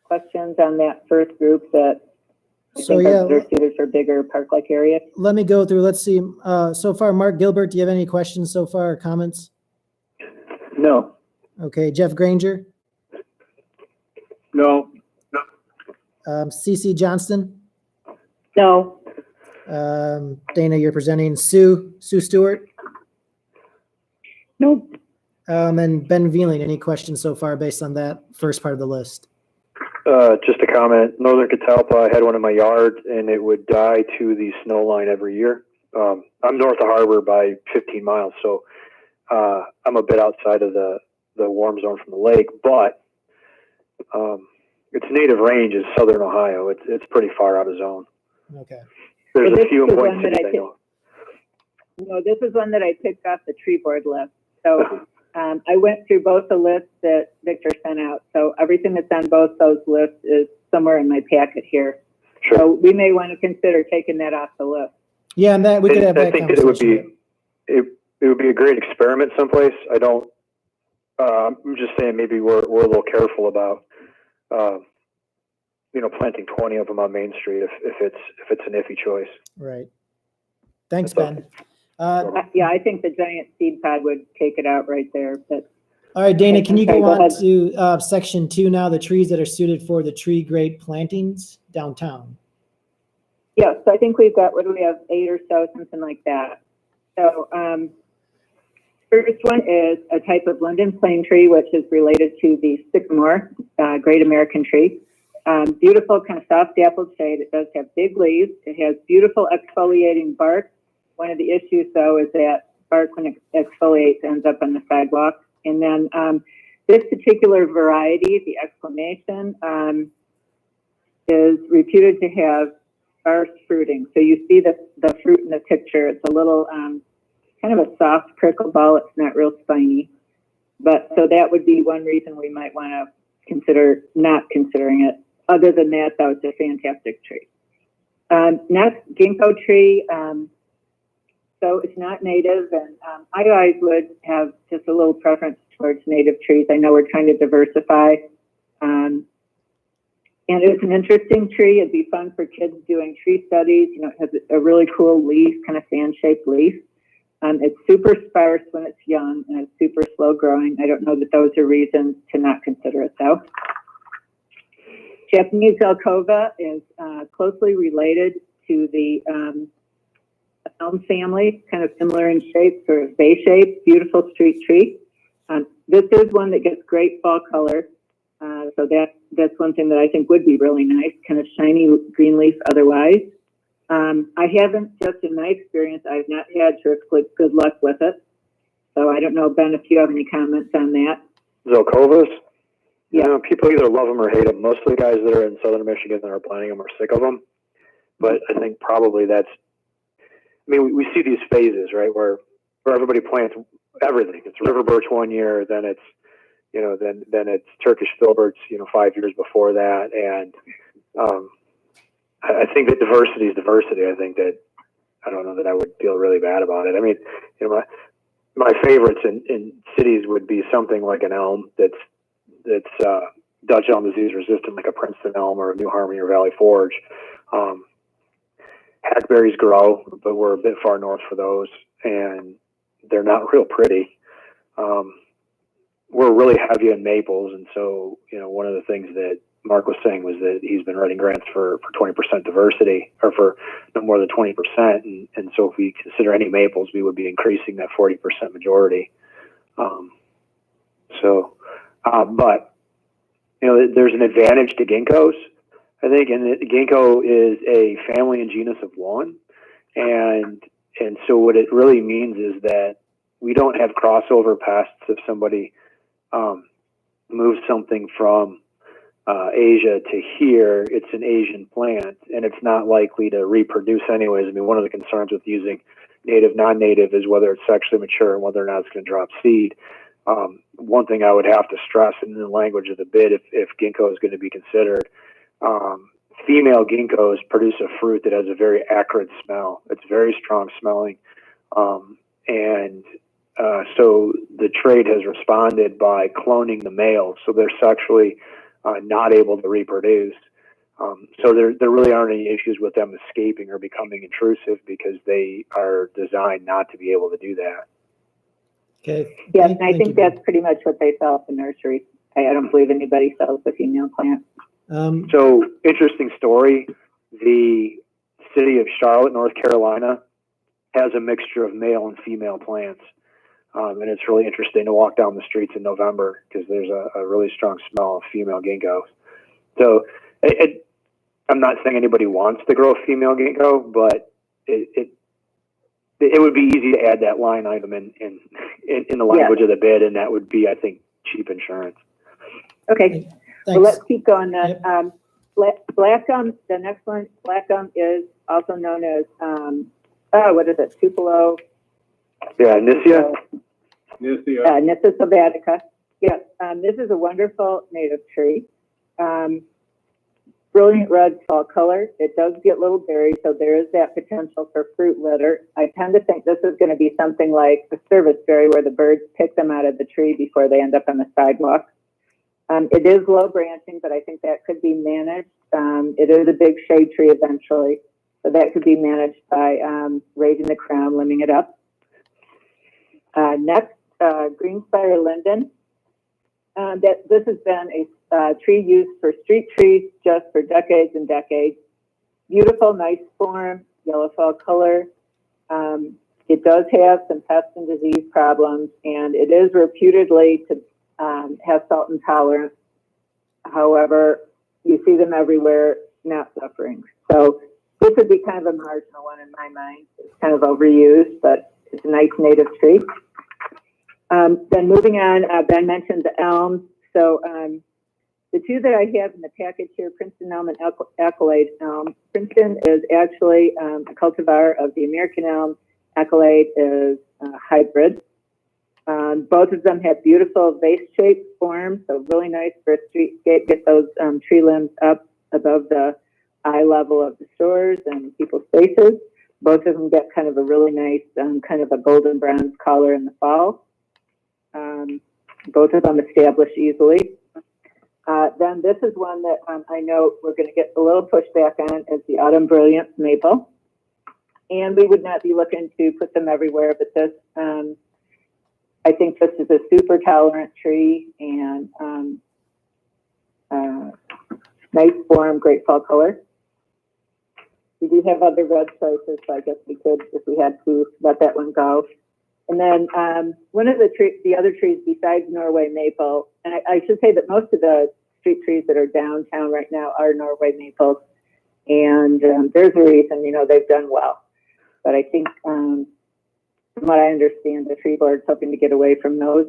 questions on that first group that I think are suited for bigger park-like areas? Let me go through. Let's see. So far, Mark Gilbert, do you have any questions so far or comments? No. Okay. Jeff Granger? No. CC Johnston? No. Dana, you're presenting. Sue Stewart? Nope. And Ben Vealing, any questions so far based on that first part of the list? Just a comment. Northern catalpa, I had one in my yard, and it would die to the snow line every year. I'm north of Harbor by 15 miles, so I'm a bit outside of the warm zone from the lake, but its native range is southern Ohio. It's pretty far out of zone. Okay. There's a few important cities I know. No, this is one that I picked off the tree board list. So I went through both the lists that Victor sent out. So everything that's on both those lists is somewhere in my packet here. Sure. So we may want to consider taking that off the list. Yeah, and that we could have I that think that it would conversation. be, it would be a great experiment someplace. I don't, I'm just saying maybe we're a little careful about, planting 20 of them on Main Street if it's an iffy choice. Right. Thanks, That's Ben. Yeah, I think the giant seed pod would take it out right there, but. All right, Dana, can you Okay, go go on ahead. to section 2 now, the trees that are suited for the tree grade plantings downtown? Yeah, so I think we've got, what do we have, 8 or so, something like that. So, first one is a type of Linden plane tree, which is related to the sycamore, Great American tree. Beautiful kind of soft dappled shade. It does have big leaves. It has beautiful exfoliating bark. One of the issues, though, is that bark, when it exfoliates, ends up on the sidewalk. And then this particular variety, the exclamation, is reputed to have sparse fruiting. So you see the fruit in the picture. It's a little kind of a soft prickle ball. It's not real spiny. But so that would be one reason we might want to consider not considering it. Other than that, though, it's a fantastic tree. Next, ginkgo tree. So it's not native, and I always would have just a little preference towards native trees. I know we're trying to diversify. And it's an interesting tree. It'd be fun for kids doing tree studies. You know, it has a really cool leaf, kind of fan-shaped leaf. It's super sparse when it's young, and it's super slow growing. I don't know that those are reasons to not consider it, though. Japanese Alcova is closely related to the elm family, kind of similar in shape, sort of bay shape, beautiful street tree. This is one that gets great fall color. So that's one thing that I think would be really nice, kind of shiny green leaf otherwise. I haven't, just in my experience, I've not had terrific good luck with it. So I don't know, Ben, if you have any comments on that. Zelkovas? Yeah. You know, people either love them or hate them. Most of the guys that are in southern Michigan that are planting them are sick of them. But I think probably that's, I mean, we see these phases, right, where everybody plants everything. It's river birch one year, then it's, then it's Turkish filberts, 5 years before that. And I think that diversity is diversity. I think that, I don't know that I would feel really bad about it. I mean, my favorites in cities would be something like an elm that's Dutch elm disease resistant, like a Princeton elm or a New Harmony or Valley Forge. Hackberries grow, but we're a bit far north for those, and they're not real pretty. We're really heavy on maples, and so one of the things that Mark was saying was that he's been writing grants for 20% diversity, or for no more than 20%, and so if we consider any maples, we would be increasing that 40% majority. But there's an advantage to ginkgos, I think, and ginkgo is a family and genus of one, and so what it really means is that we don't have crossover pests. If somebody moves something from Asia to here, it's an Asian plant, and it's not likely to reproduce anyways. I mean, one of the concerns with using native, non-native is whether it's sexually mature and whether or not it's going to drop seed. One thing I would have to stress in the language of the bid, if ginkgo is going to be considered, female ginkgos produce a fruit that has a very acrid smell. It's very strong smelling. So the trade has responded by cloning the males, so they're sexually not able to reproduce. So there really aren't any issues with them escaping or becoming intrusive because they are designed not to be able to do that. Okay. Yes, and I think that's pretty much what they sell at the nursery. I don't believe anybody sells the female plant. So, interesting story. The city of Charlotte, North Carolina, has a mixture of male and female plants. And it's really interesting to walk down the streets in November because there's a really strong smell of female ginkgos. So, I'm not saying anybody wants to grow a female ginkgo, but it would be easy to add that line item in the language of the bid, and that would be, I think, cheap insurance. Okay, well, let's keep going then. Yep. Black gum, the next one, black gum is also known as, what is it, Tupelo? Yeah, Nissia. Nyssa sylvatica. Yes, this is a wonderful native tree. brilliant red fall color. It does get little berries, so there is that potential for fruit litter. I tend to think this is going to be something like a service berry where the birds pick them out of the tree before they end up on the sidewalk. It is low branching, but I think that could be managed. It is a big shade tree eventually, so that could be managed by raising the crown, limbing it up. Next, green Spire Linden. This has been a tree used for street trees just for decades and decades. Beautiful, nice form, yellow fall color. It does have some pest and disease problems, and it is reputedly to have salt intolerance. However, you see them everywhere, not suffering. So this would be kind of a marginal one in my mind. It's kind of overused, but it's a nice native tree. Then moving on, Ben mentioned the elms. So the two that I have in the package here, Princeton elm and Accolade elm. Princeton is actually a cultivar of the American elm. Accolade is a hybrid. Both of them have beautiful vase-shaped forms, so really nice for a streetscape. Get those tree limbs up above the eye level of the stores and people's faces. Both of them get kind of a really nice, kind of a golden bronze color in the fall. Both of them establish easily. Then this is one that I know we're going to get a little pushback on, is the Autumn Brilliance Maple. And we would not be looking to put them everywhere, but this, I think this is a super tolerant tree and nice form, great fall color. We do have other red choices, so I guess we could, if we had to, let that one go. And then one of the other trees besides Norway maple, and I should say that most of the street trees that are downtown right now are Norway maples, and there's a reason, you know, they've done well. But I think, from what I understand, the tree board's hoping to get away from those.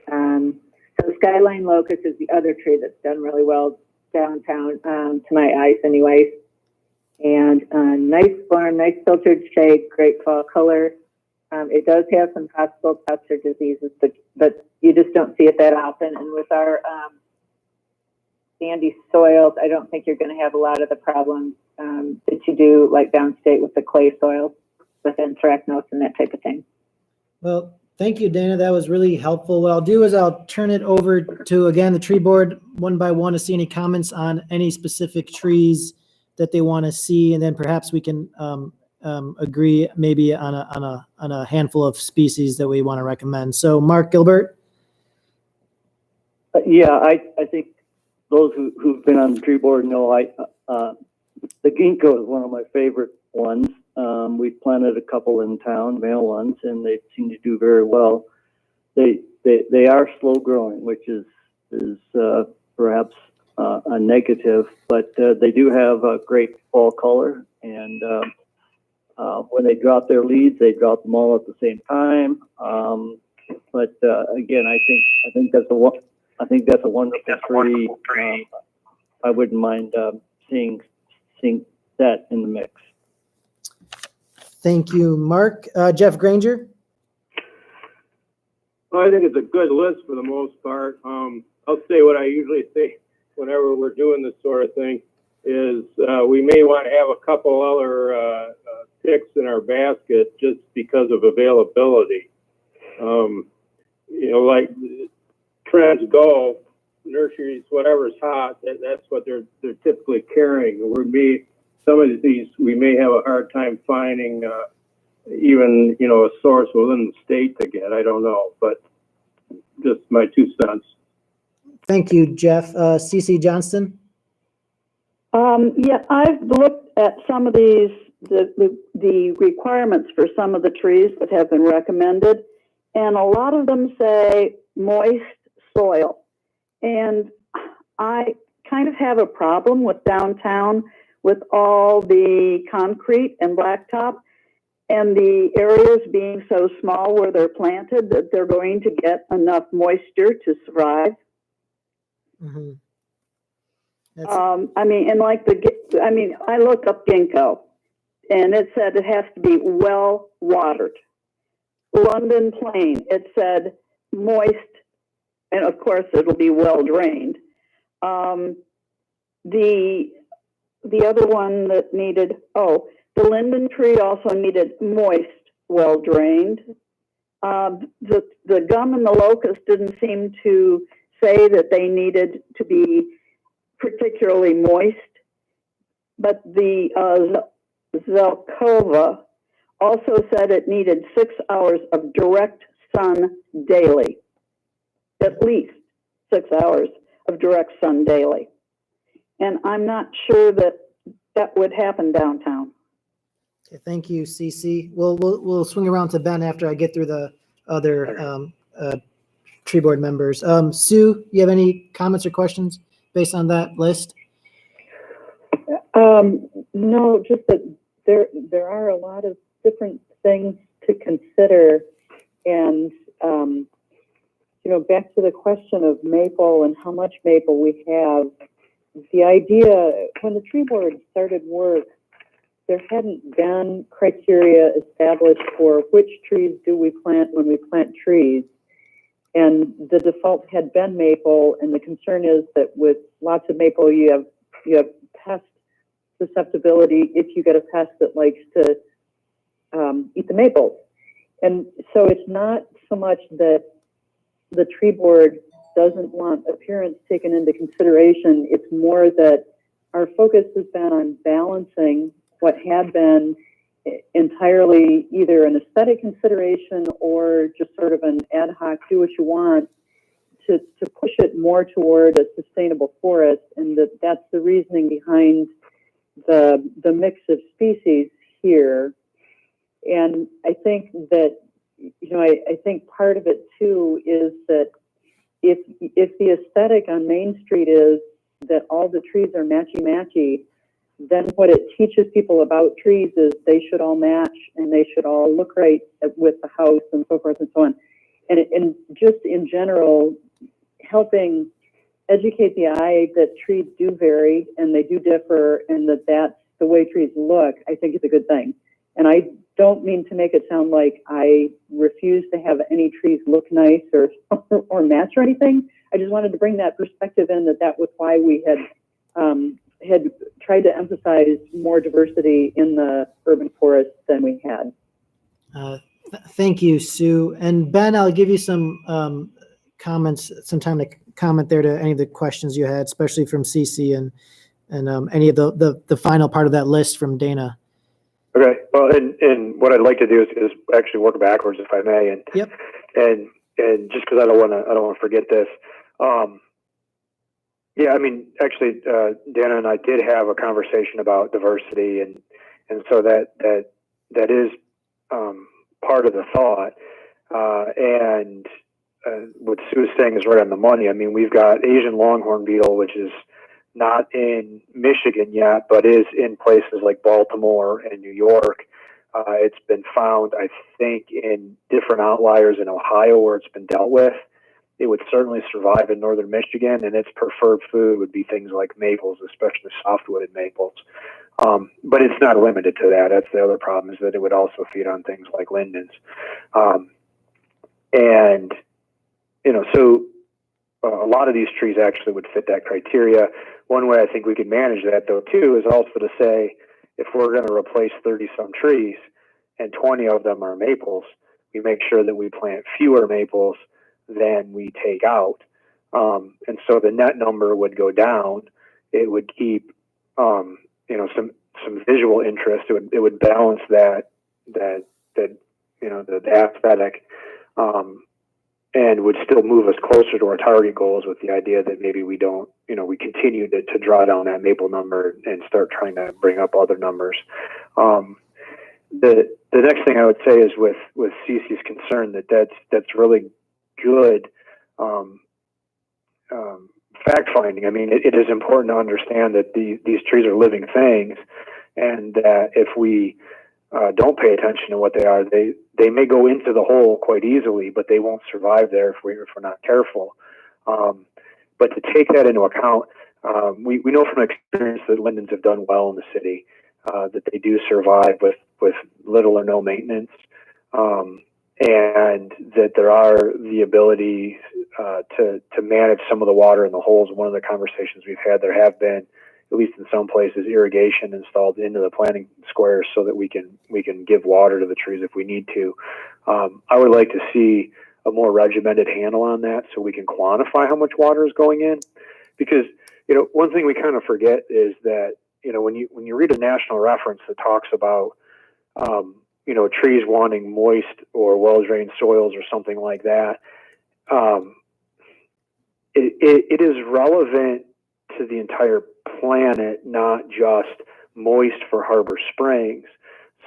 So Skyline Locust is the other tree that's done really well downtown, to my eyes anyways. And nice form, nice filtered shade, great fall color. It does have some possible pests or diseases, but you just don't see it that often. And with our sandy soils, I don't think you're going to have a lot of the problems that you do like downstate with the clay soils, with anthracnose and that type of thing. Well, thank you, Dana. That was really helpful. What I'll do is I'll turn it over to, again, the tree board one by one to see any comments on any specific trees that they want to see, and then perhaps we can agree maybe on a handful of species that we want to recommend. So, Mark Gilbert. Yeah, I think those who've been on the tree board know the ginkgo is one of my favorite ones. We've planted a couple in town, male ones, and they seem to do very well. They are slow growing, which is perhaps a negative, but they do have a great fall color, and when they drop their leaves, they drop them all at the same time. But again, I think that's a wonderful tree. I wouldn't mind seeing that in the mix. Thank you, Mark. Jeff Granger. Well, I think it's a good list for the most part. I'll say what I usually say whenever we're doing this sort of thing is we may want to have a couple other picks in our basket just because of availability. You know, like trends go, nurseries, whatever's hot, that's what they're typically carrying. Some of these we may have a hard time finding even, you know, a source within the state to get. I don't know, but just my 2 cents. Thank you, Jeff. CC Johnston. Yeah, I've looked at some of these, the requirements for some of the trees that have been recommended, and a lot of them say moist soil. And I kind of have a problem with downtown with all the concrete and blacktop and the areas being so small where they're planted that they're going to get enough moisture to survive. Mm-hmm. I mean, and like I looked up ginkgo and it said it has to be well watered. London Plain, it said moist, and of course it'll be well drained. The the other one that needed, the linden tree also needed moist, well drained. The gum and the locust didn't seem to say that they needed to be particularly moist, but the Zelkova also said it needed 6 hours of direct sun daily, at least 6 hours of direct sun daily. And I'm not sure that that would happen downtown. Okay, thank you, Cece. We'll swing around to Ben after I get through the other tree board members. Sue, you have any comments or questions based on that list? No, just that there are a lot of different things to consider, and back to the question of maple and how much maple we have. The idea when the tree board started work, there hadn't been criteria established for which trees do we plant when we plant trees. And the default had been maple, and the concern is that with lots of maple, you have pest susceptibility if you get a pest that likes to eat the maples. And so it's not so much that the tree board doesn't want appearance taken into consideration. It's more that our focus has been on balancing what had been entirely either an aesthetic consideration or just sort of an ad hoc do what you want to push it more toward a sustainable forest, and that's the reasoning behind the mix of species here. And I think that I think part of it too is that if the aesthetic on Main Street is that all the trees are matchy, then what it teaches people about trees is they should all match and they should all look right with the house and so forth and so on. And just in general, helping educate the eye that trees do vary and they do differ, and that's the way trees look, I think is a good thing. And I don't mean to make it sound like I refuse to have any trees look nice or match or anything. I just wanted to bring that perspective in, that was why we had tried to emphasize more diversity in the urban forest than we had. Thank you, Sue. And Ben, I'll give you some comments, some time to comment there to any of the questions you had, especially from Cece and any of the final part of that list from Dana. Okay. Well, and what I'd like to do is actually work backwards, if I may, and yep. And just because I don't want to forget this. Yeah, I mean, actually, Dana and I did have a conversation about diversity, and so that is part of the thought. And what Sue is saying is right on the money. I mean, we've got Asian longhorn beetle, which is not in Michigan yet, but is in places like Baltimore and New York. It's been found, I think, in different outliers in Ohio where it's been dealt with. It would certainly survive in northern Michigan, and its preferred food would be things like maples, especially softwooded maples. But it's not limited to that. That's the other problem, is that it would also feed on things like lindens. And, so a lot of these trees actually would fit that criteria. One way I think we could manage that, though, too, is also to say, if we're going to replace 30-some trees and 20 of them are maples, we make sure that we plant fewer maples than we take out. And so the net number would go down. It would keep, some visual interest. It would balance the aesthetic, and would still move us closer to our target goals, with the idea that maybe we don't, we continue to draw down that maple number and start trying to bring up other numbers. The next thing I would say is with Cece's concern that's really good fact finding. I mean, it is important to understand that these trees are living things, and that if we don't pay attention to what they are, they may go into the hole quite easily, but they won't survive there if we're not careful. But to take that into account, we know from experience that lindens have done well in the city, that they do survive with little or no maintenance, and that there are the ability to manage some of the water in the holes. One of the conversations we've had, there have been at least in some places, irrigation installed into the planting squares so that we can give water to the trees if we need to. I would like to see a more regimented handle on that so we can quantify how much water is going in, because one thing we kind of forget is that when you read a national reference that talks about trees wanting moist or well-drained soils or something like that, it is relevant to the entire planet, not just moist for Harbor Springs.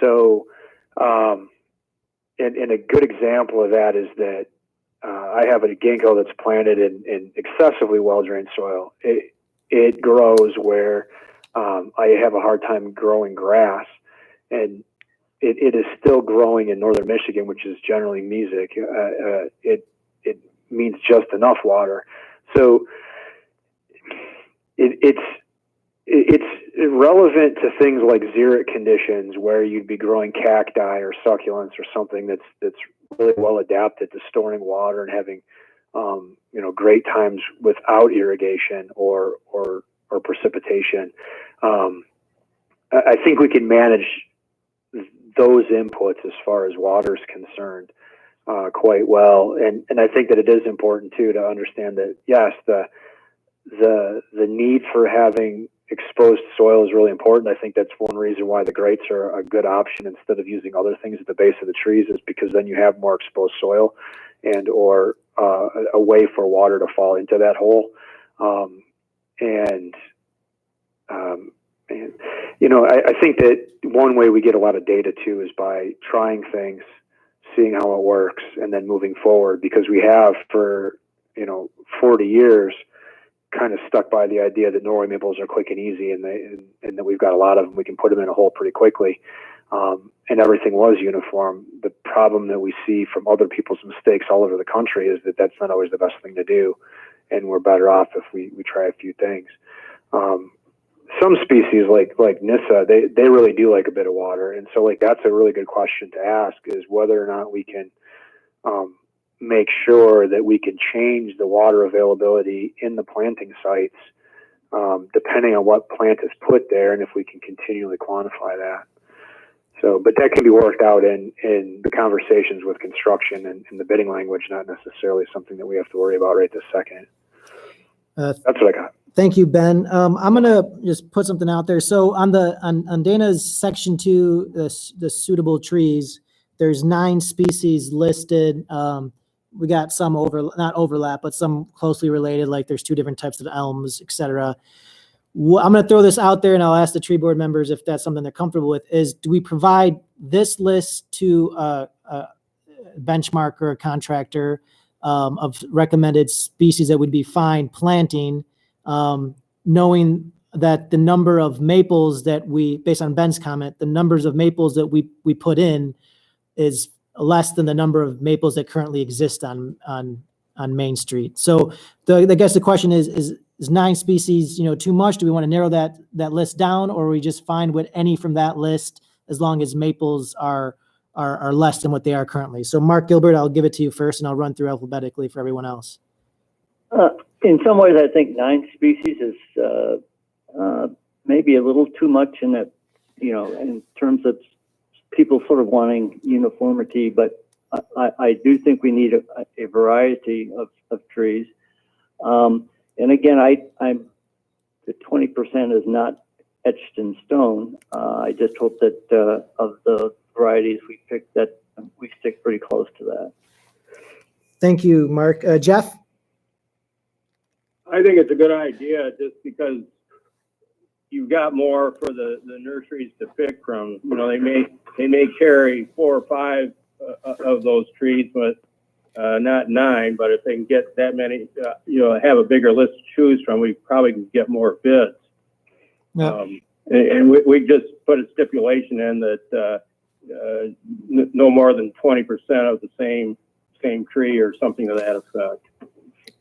So, and a good example of that is that I have a ginkgo that's planted in excessively well-drained soil. It grows where I have a hard time growing grass, and it is still growing in northern Michigan, which is generally mesic. It means just enough water. So it's relevant to things like xeric conditions where you'd be growing cacti or succulents or something that's really well adapted to storing water and having great times without irrigation or precipitation. I think we can manage those inputs as far as water is concerned quite well, and I think that it is important too to understand that yes, the need for having exposed soil is really important. I think that's one reason why the grates are a good option instead of using other things at the base of the trees, is because then you have more exposed soil and or a way for water to fall into that hole. I think that one way we get a lot of data too is by trying things, seeing how it works, and then moving forward, because we have for 40 years kind of stuck by the idea that Norway maples are quick and easy, and that we've got a lot of them. We can put them in a hole pretty quickly, and everything was uniform. The problem that we see from other people's mistakes all over the country is that that's not always the best thing to do, and we're better off if we try a few things. Some species like Nyssa, they really do like a bit of water, and so that's a really good question to ask, is whether or not we can make sure that we can change the water availability in the planting sites depending on what plant is put there, and if we can continually quantify that. So, but that can be worked out in the conversations with construction and in the bidding language, not necessarily something that we have to worry about right this second. That's what I got. Thank you, Ben. I'm gonna just put something out there. So on Dana's section 2, the suitable trees, there's 9 species listed. We got some not overlap, but some closely related, like there's 2 different types of elms, etc. I'm going to throw this out there, and I'll ask the tree board members if that's something they're comfortable with, is do we provide this list to a benchmark or a contractor of recommended species that would be fine planting, knowing that the number of maples that based on Ben's comment, the numbers of maples that we put in is less than the number of maples that currently exist on Main Street. So I guess the question is 9 species, too much? Do we want to narrow that list down, or are we just fine with any from that list as long as maples are less than what they are currently? So Mark Gilbert, I'll give it to you first, and I'll run through alphabetically for everyone else. In some ways, I think 9 species is maybe a little too much in that, in terms of people sort of wanting uniformity, but I do think we need a variety of trees. And again, I'm the 20% is not etched in stone. I just hope that of the varieties we picked, that we stick pretty close to that. Thank you, Mark. Jeff? I think it's a good idea, just because you've got more for the nurseries to pick from. They may carry 4 or 5 of those trees, but not 9. But if they can get that many, have a bigger list to choose from, we probably can get more bids. Yeah. And we just put a stipulation in that no more than 20% of the same tree or something to that effect.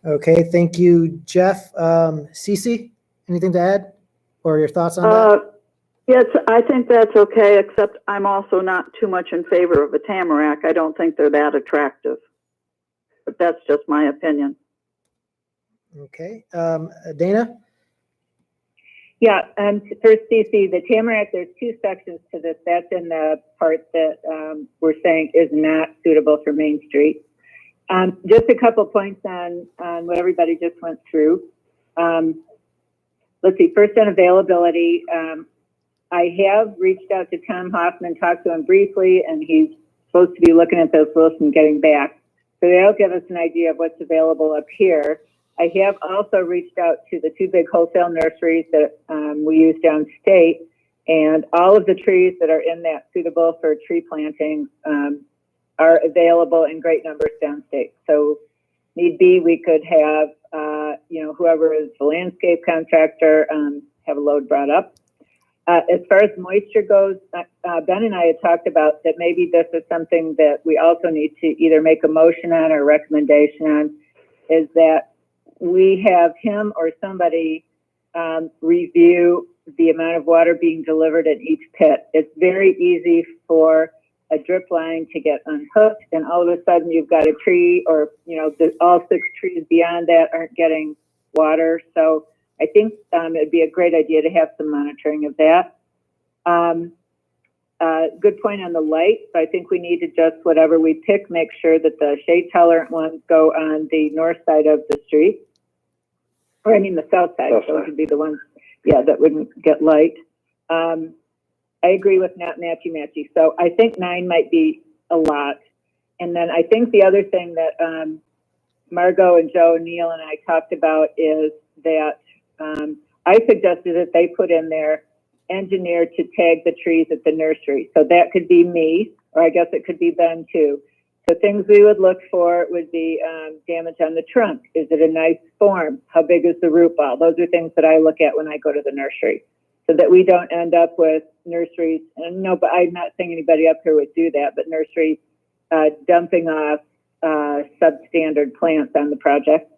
Okay, thank you, Jeff. Cece, anything to add, or your thoughts on that? Yes, I think that's okay, except I'm also not too much in favor of a tamarack. I don't think they're that attractive, but that's just my opinion. Okay, Dana? Yeah, for CC, the Tamarack, there's two sections to this. That's in the part that we're saying is not suitable for Main Street. Just a couple points on what everybody just went through. Let's see, first on availability, I have reached out to Tom Hoffman, talked to him briefly, and he's supposed to be looking at those lists and getting back. So that'll give us an idea of what's available up here. I have also reached out to the two big wholesale nurseries that we use downstate, and all of the trees that are in that suitable for tree planting are available in great numbers downstate. So need be, we could have, whoever is the landscape contractor have a load brought up. As far as moisture goes, Ben and I had talked about that maybe this is something that we also need to either make a motion on or recommendation on, is that we have him or somebody review the amount of water being delivered in each pit. It's very easy for a drip line to get unhooked, and all of a sudden you've got a tree, or all 6 trees beyond that aren't getting water. So I think it'd be a great idea to have some monitoring of that. Good point on the light. So I think we need to just, whatever we pick, make sure that the shade tolerant ones go on the north side of the street, or I mean the south side. Those would be the ones, that wouldn't get light. I agree with not matchy-matchy. So I think 9 might be a lot. And then I think the other thing that Margot and Joe, Neil, and I talked about is that I suggested that they put in there engineer to tag the trees at the nursery. So that could be me, or I guess it could be Ben too. So things we would look for would be damage on the trunk. Is it a nice form? How big is the root ball? Those are things that I look at when I go to the nursery, so that we don't end up with nurseries. And no, but I'm not saying anybody up here would do that, but nurseries dumping off substandard plants on the project.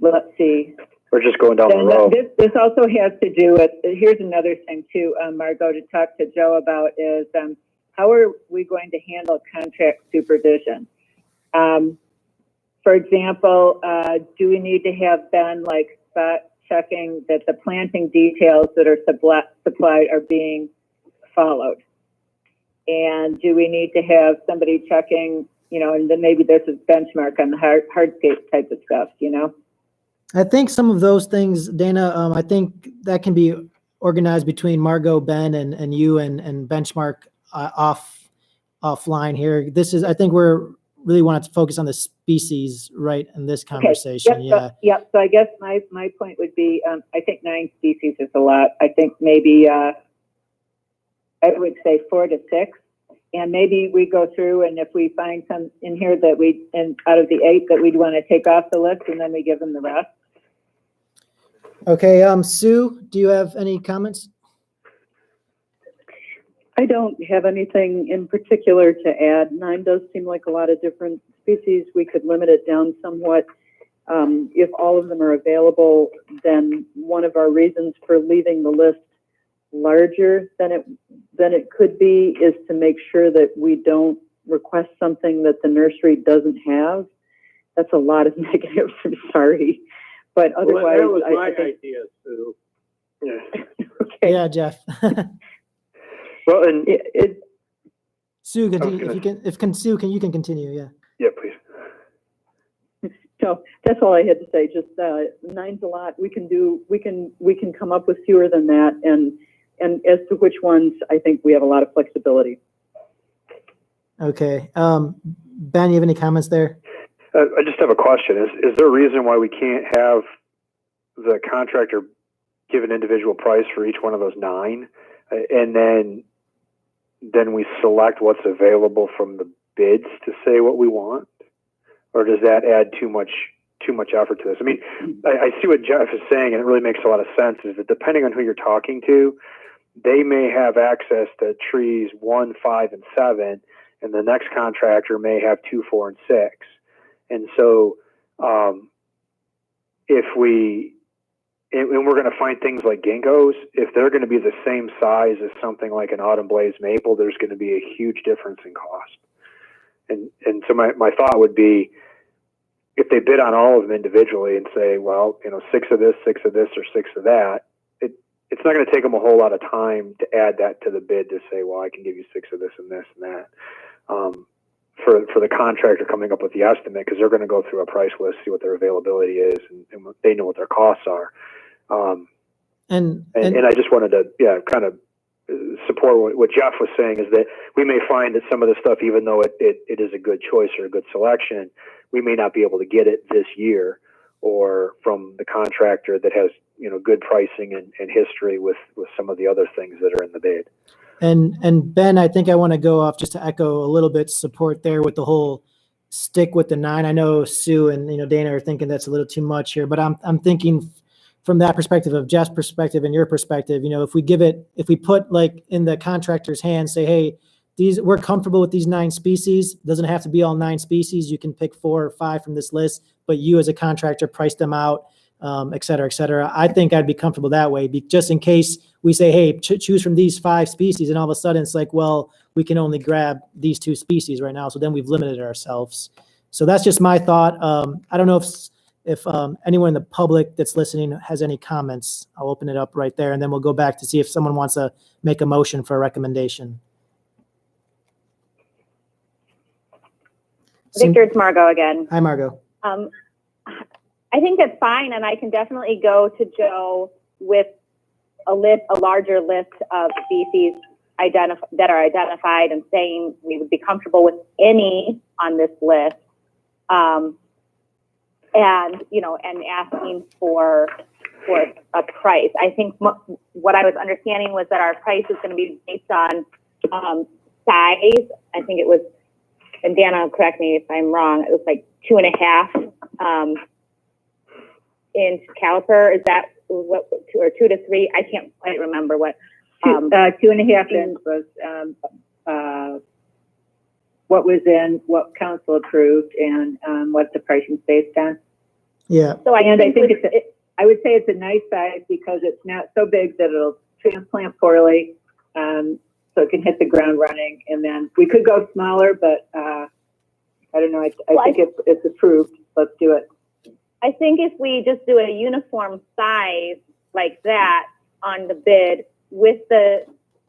Let's see. Or just going down the road. This also has to do with, here's another thing too, Margot, to talk to Joe about is how are we going to handle contract supervision? For example, do we need to have Ben spot checking that the planting details that are supplied are being followed? And do we need to have somebody checking, and then maybe there's a benchmark on the hardscape type of stuff, I think some of those things, Dana, I think that can be organized between Margot, Ben, and you and benchmark offline here. I think we're really wanted to focus on the species right in this conversation. Okay. Yep. So I guess my point would be, I think 9 species is a lot. I think maybe I would say 4 to 6, and maybe we go through, and if we find some in here that out of the 8 that we'd want to take off the list, and then we give them the rest. Okay, Sue, do you have any comments? I don't have anything in particular to add. 9 does seem like a lot of different species. We could limit it down somewhat. If all of them are available, then one of our reasons for leaving the list larger than it could be is to make sure that we don't request something that the nursery doesn't have. That's a lot of negatives. I'm sorry. But otherwise, that was my idea, Sue. Yeah. Okay. Yeah, Jeff. Well, and Sue, Sue, you can continue. Yeah. Yeah, please. So that's all I had to say. Just 9's a lot. We can come up with fewer than that, and as to which ones, I think we have a lot of flexibility. Okay, Ben, you have any comments there? I just have a question. Is there a reason why we can't have the contractor give an individual price for each one of those 9, and then we select what's available from the bids to say what we want? Or does that add too much effort to this? I mean, I see what Jeff is saying, and it really makes a lot of sense, is that depending on who you're talking to, they may have access to trees 1, 5, and 7, and the next contractor may have 2, 4, and 6. And so, and we're going to find things like ginkgos, if they're going to be the same size as something like an autumn blaze maple, there's going to be a huge difference in cost. And so my thought would be, if they bid on all of them individually and say, well, 6 of this, or 6 of that, it's not going to take them a whole lot of time to add that to the bid to say, well, I can give you 6 of this and this and that. For the contractor coming up with the estimate, because they're going to go through a price list, see what their availability is, and they know what their costs are. And I just wanted to, kind of support what Jeff was saying, is that we may find that some of the stuff, even though it is a good choice or a good selection, we may not be able to get it this year, or from the contractor that has, good pricing and history with some of the other things that are in the bid. And Ben, I think I want to go off just to echo a little bit support there with the whole stick with the 9. I know Sue and Dana are thinking that's a little too much here, but I'm thinking from that perspective, of Jeff's perspective and your perspective, if we put like in the contractor's hands, say, hey, we're comfortable with these 9 species. It doesn't have to be all 9 species. You can pick 4 or 5 from this list, but you as a contractor price them out, et cetera, et cetera. I think I'd be comfortable that way, just in case we say, hey, choose from these 5 species, and all of a sudden it's like, well, we can only grab these 2 species right now. So then we've limited ourselves. So that's just my thought. I don't know if anyone in the public that's listening has any comments. I'll open it up right there, and then we'll go back to see if someone wants to make a motion for a recommendation. Victor, it's Margot again. Hi, Margot. I think that's fine, and I can definitely go to Joe with a larger list of species that are identified, and saying we would be comfortable with any on this list, and asking for a price. I think what I was understanding was that our price is going to be based on size. I think it was, and Dana, correct me if I'm wrong, it was like 2.5 inch caliper. Is that what, 2 or 2 to 3? I can't quite remember what. 2.5 inch was what was in what council approved, and what the pricing's based on. Yeah. So I think I would say it's a nice size because it's not so big that it'll transplant poorly, so it can hit the ground running. And then we could go smaller, but I don't know. I think it's approved. Let's do it. I think if we just do a uniform size like that on the bid with the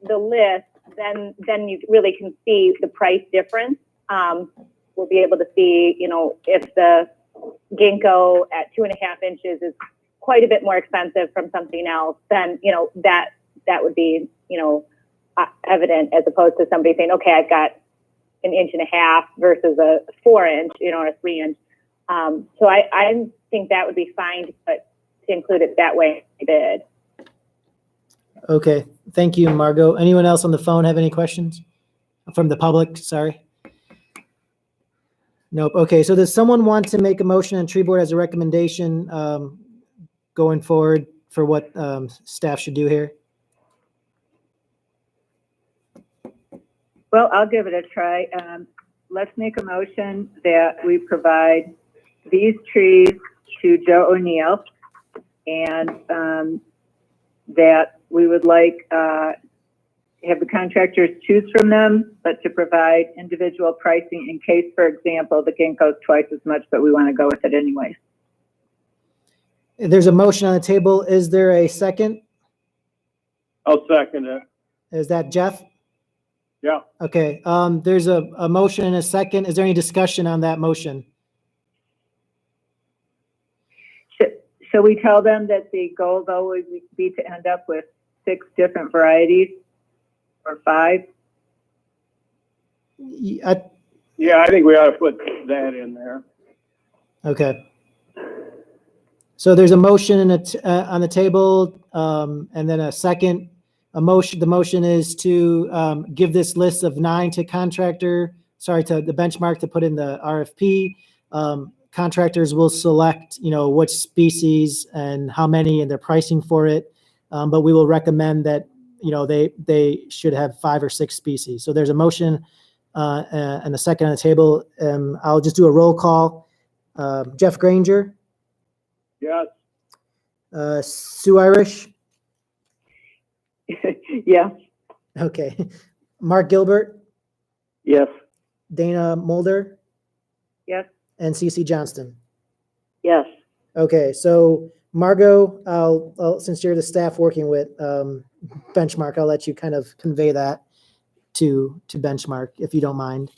list, then you really can see the price difference. We'll be able to see, if the ginkgo at 2.5 inches is quite a bit more expensive from something else, then, that would be, evident, as opposed to somebody saying, okay, I've got 1.5 inches versus a 4 inch, or a 3 inch. So I think that would be fine to include it that way in the bid. Okay. Thank you, Margot. Anyone else on the phone have any questions from the public? Sorry. Nope. Okay. So does someone want to make a motion on tree board as a recommendation going forward for what staff should do here? Well, I'll give it a try. Let's make a motion that we provide these trees to Joe O'Neill, and that we would like have the contractors choose from them, but to provide individual pricing in case, for example, the ginkgo is twice as much, but we want to go with it anyway. There's a motion on the table. Is there a second? I'll second it. Is that Jeff? Yeah. Okay. There's a motion and a second. Is there any discussion on that motion? Shall we tell them that the goal, though, would be to end up with 6 different varieties, or 5? Yeah, I think we ought to put that in there. Okay. So there's a motion on the table, and then a second. The motion is to give this list of 9 to to the benchmark to put in the RFP. Contractors will select, which species and how many and their pricing for it. But we will recommend that, they should have 5 or 6 species. So there's a motion and a second on the table. I'll just do a roll call. Jeff Granger. Yes. Sue Irish. Yeah. Okay. Mark Gilbert. Yes. Dana Mulder. Yes. And CC Johnston. Yes. Okay, so Margot, since you're the staff working with Benchmark, I'll let you kind of convey that to Benchmark, if you don't mind.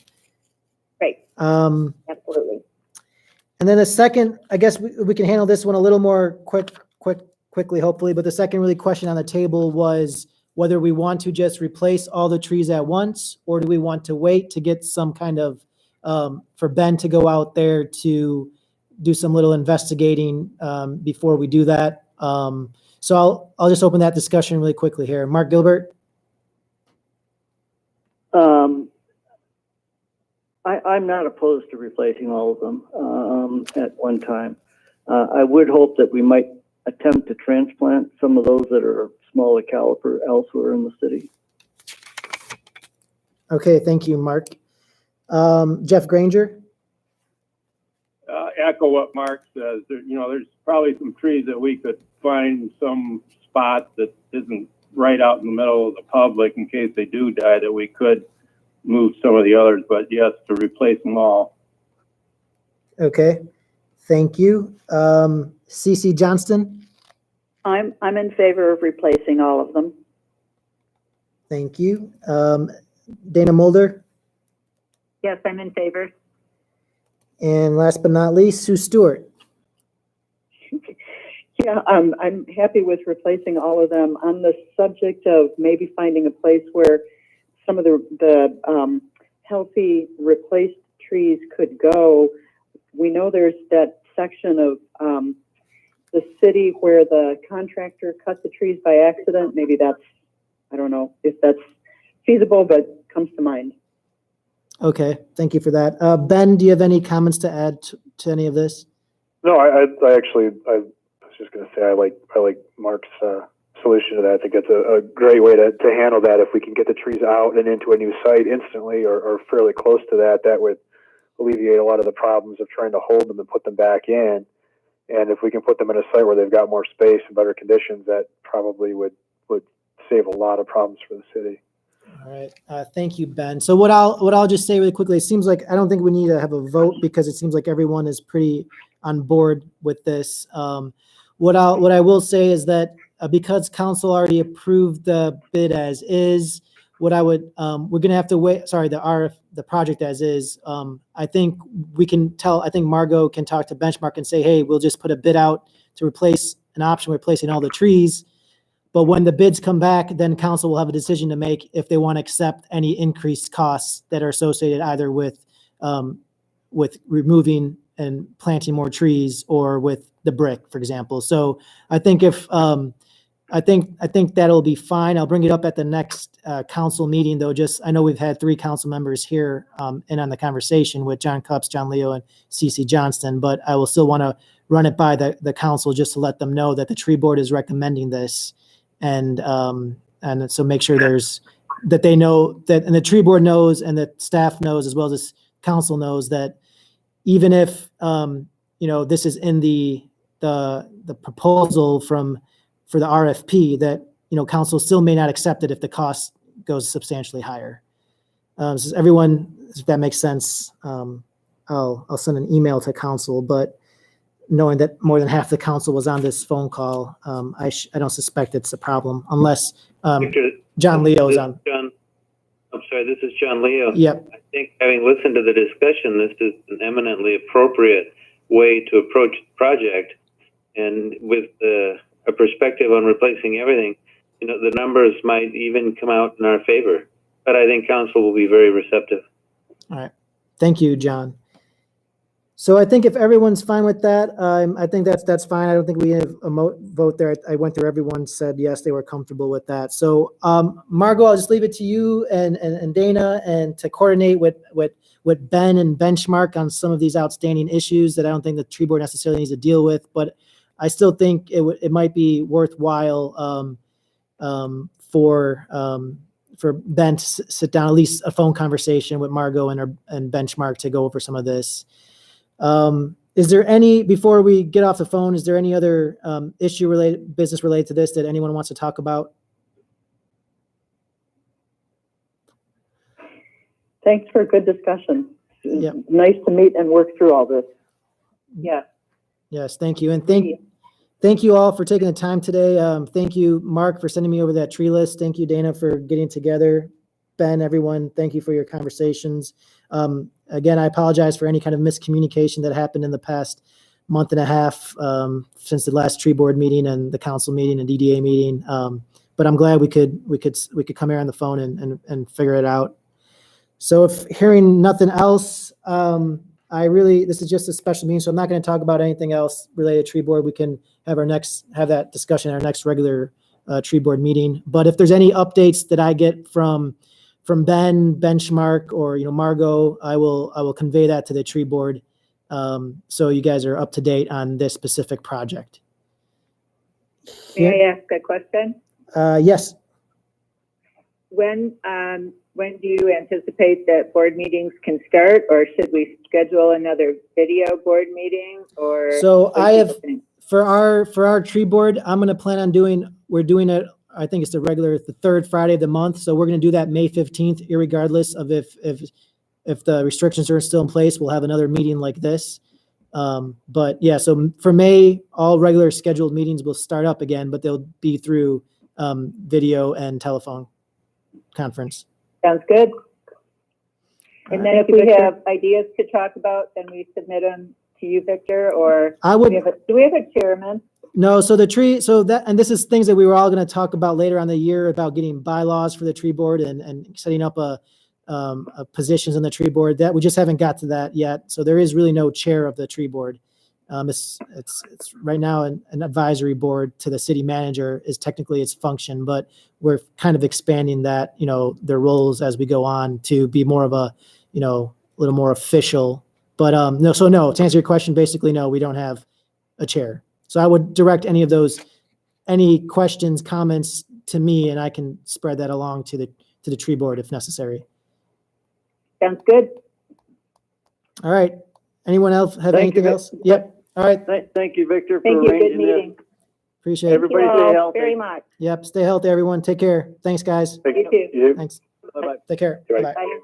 Great, Um, absolutely. And then the second, I guess we can handle this one a little more quickly, hopefully. But the second really question on the table was whether we want to just replace all the trees at once, or do we want to wait to get some kind of, for Ben to go out there to do some little investigating before we do that. So I'll just open that discussion really quickly here. Mark Gilbert. I'm not opposed to replacing all of them at one time. I would hope that we might attempt to transplant some of those that are smaller caliber elsewhere in the city. Okay, thank you, Mark. Jeff Granger. Echo what Mark says. There's probably some trees that we could find some spot that isn't right out in the middle of the public in case they do die, that we could move some of the others, but yes, to replace them all. Okay, thank you. CC Johnston. I'm in favor of replacing all of them. Thank you. Dana Mulder. Yes, I'm in favor. And last but not least, Sue Stewart. Yeah, I'm happy with replacing all of them. On the subject of maybe finding a place where some of the healthy replaced trees could go, we know there's that section of the city where the contractor cut the trees by accident. Maybe that's, I don't know if that's feasible, but comes to mind. Okay, thank you for that. Ben, do you have any comments to add to any of this? No, I was just going to say I like Mark's solution to that. I think it's a great way to handle that. If we can get the trees out and into a new site instantly or fairly close to that, that would alleviate a lot of the problems of trying to hold them and put them back in. And if we can put them in a site where they've got more space and better conditions, that probably would save a lot of problems for the city. All right, thank you, Ben. So what I'll just say really quickly, it seems like I don't think we need to have a vote because it seems like everyone is pretty on board with this. What I will say is that because council already approved the bid as is, what I would we're gonna have to wait. Sorry, the project as is. I think we can tell. I think Margot can talk to Benchmark and say, hey, we'll just put a bid out to replace an option replacing all the trees. But when the bids come back, then council will have a decision to make if they want to accept any increased costs that are associated either with removing and planting more trees or with the brick, for example. So I think I think that'll be fine. I'll bring it up at the next council meeting, though. I know we've had 3 council members here and on the conversation with John Cups, John Leo, and CC Johnston, but I will still want to run it by the council just to let them know that the tree board is recommending this. And so make sure that they know that, and the tree board knows, and that staff knows, as well as council knows, that even if this is in the proposal for the RFP, that council still may not accept it if the cost goes substantially higher. So everyone, if that makes sense, I'll send an email to council, but knowing that more than half the council was on this phone call, I don't suspect it's a problem unless John Leo's on. I'm sorry, this is John Leo. Yep. I think having listened to the discussion, this is an eminently appropriate way to approach the project. And with a perspective on replacing everything, the numbers might even come out in our favor. But I think council will be very receptive. All right. Thank you, John. So I think if everyone's fine with that, I think that's fine. I don't think we have a vote there. I went through, everyone said yes, they were comfortable with that. So Margot, I'll just leave it to you and Dana and to coordinate with Ben and Benchmark on some of these outstanding issues that I don't think the tree board necessarily needs to deal with, but I still think it might be worthwhile for Ben to sit down, at least a phone conversation with Margot and Benchmark to go over some of this. Is there any, before we get off the phone, is there any other business related to this that anyone wants to talk about? Thanks for a good discussion. Yep. Nice to meet and work through all this. Yeah. Yes, thank you. And thank you all for taking the time today. Thank you, Mark, for sending me over that tree list. Thank you, Dana, for getting together. Ben, everyone, thank you for your conversations. Again, I apologize for any kind of miscommunication that happened in the past month and a half since the last tree board meeting and the council meeting and DDA meeting. But I'm glad we could come here on the phone and figure it out. So if hearing nothing else, this is just a special meeting, so I'm not going to talk about anything else related to tree board. We can have that discussion at our next regular tree board meeting. But if there's any updates that I get from Ben, Benchmark, or Margot, I will convey that to the tree board, so you guys are up to date on this specific project. May I ask a question? Yes. When do you anticipate that board meetings can start, or should we schedule another video board meeting? Or So for our tree board, I'm going to plan on we're doing it. I think it's the third Friday of the month. So we're going to do that May 15th, irregardless of if the restrictions are still in place. We'll have another meeting like this. But yeah, so for May, all regular scheduled meetings will start up again, but they'll be through video and telephone conference. Sounds good. And then if Thank you, we Victor. have ideas to talk about, then we submit them to you, Victor, or I would. do we have a chairman? No, so this is things that we were all going to talk about later on the year about getting bylaws for the tree board and setting up a positions on the tree board. That we just haven't got to that yet. So there is really no chair of the tree board. It's right now an advisory board to the city manager is technically its function, but we're kind of expanding that, their roles as we go on to be more of a, little more official. But no, to answer your question, basically, no, we don't have a chair. So I would direct any questions, comments to me, and I can spread that along to the tree board if necessary. Sounds good. All right. Anyone else have Thank you, anything else? Yep. All right. Thank you, Victor, for Thank you. Good arranging this. meeting. Appreciate it. Everybody Thank you stay all healthy. very much. Yep. Stay healthy, everyone. Take care. Thanks, guys. You too. Thanks. Bye-bye. Take care. Right. Bye. Bye.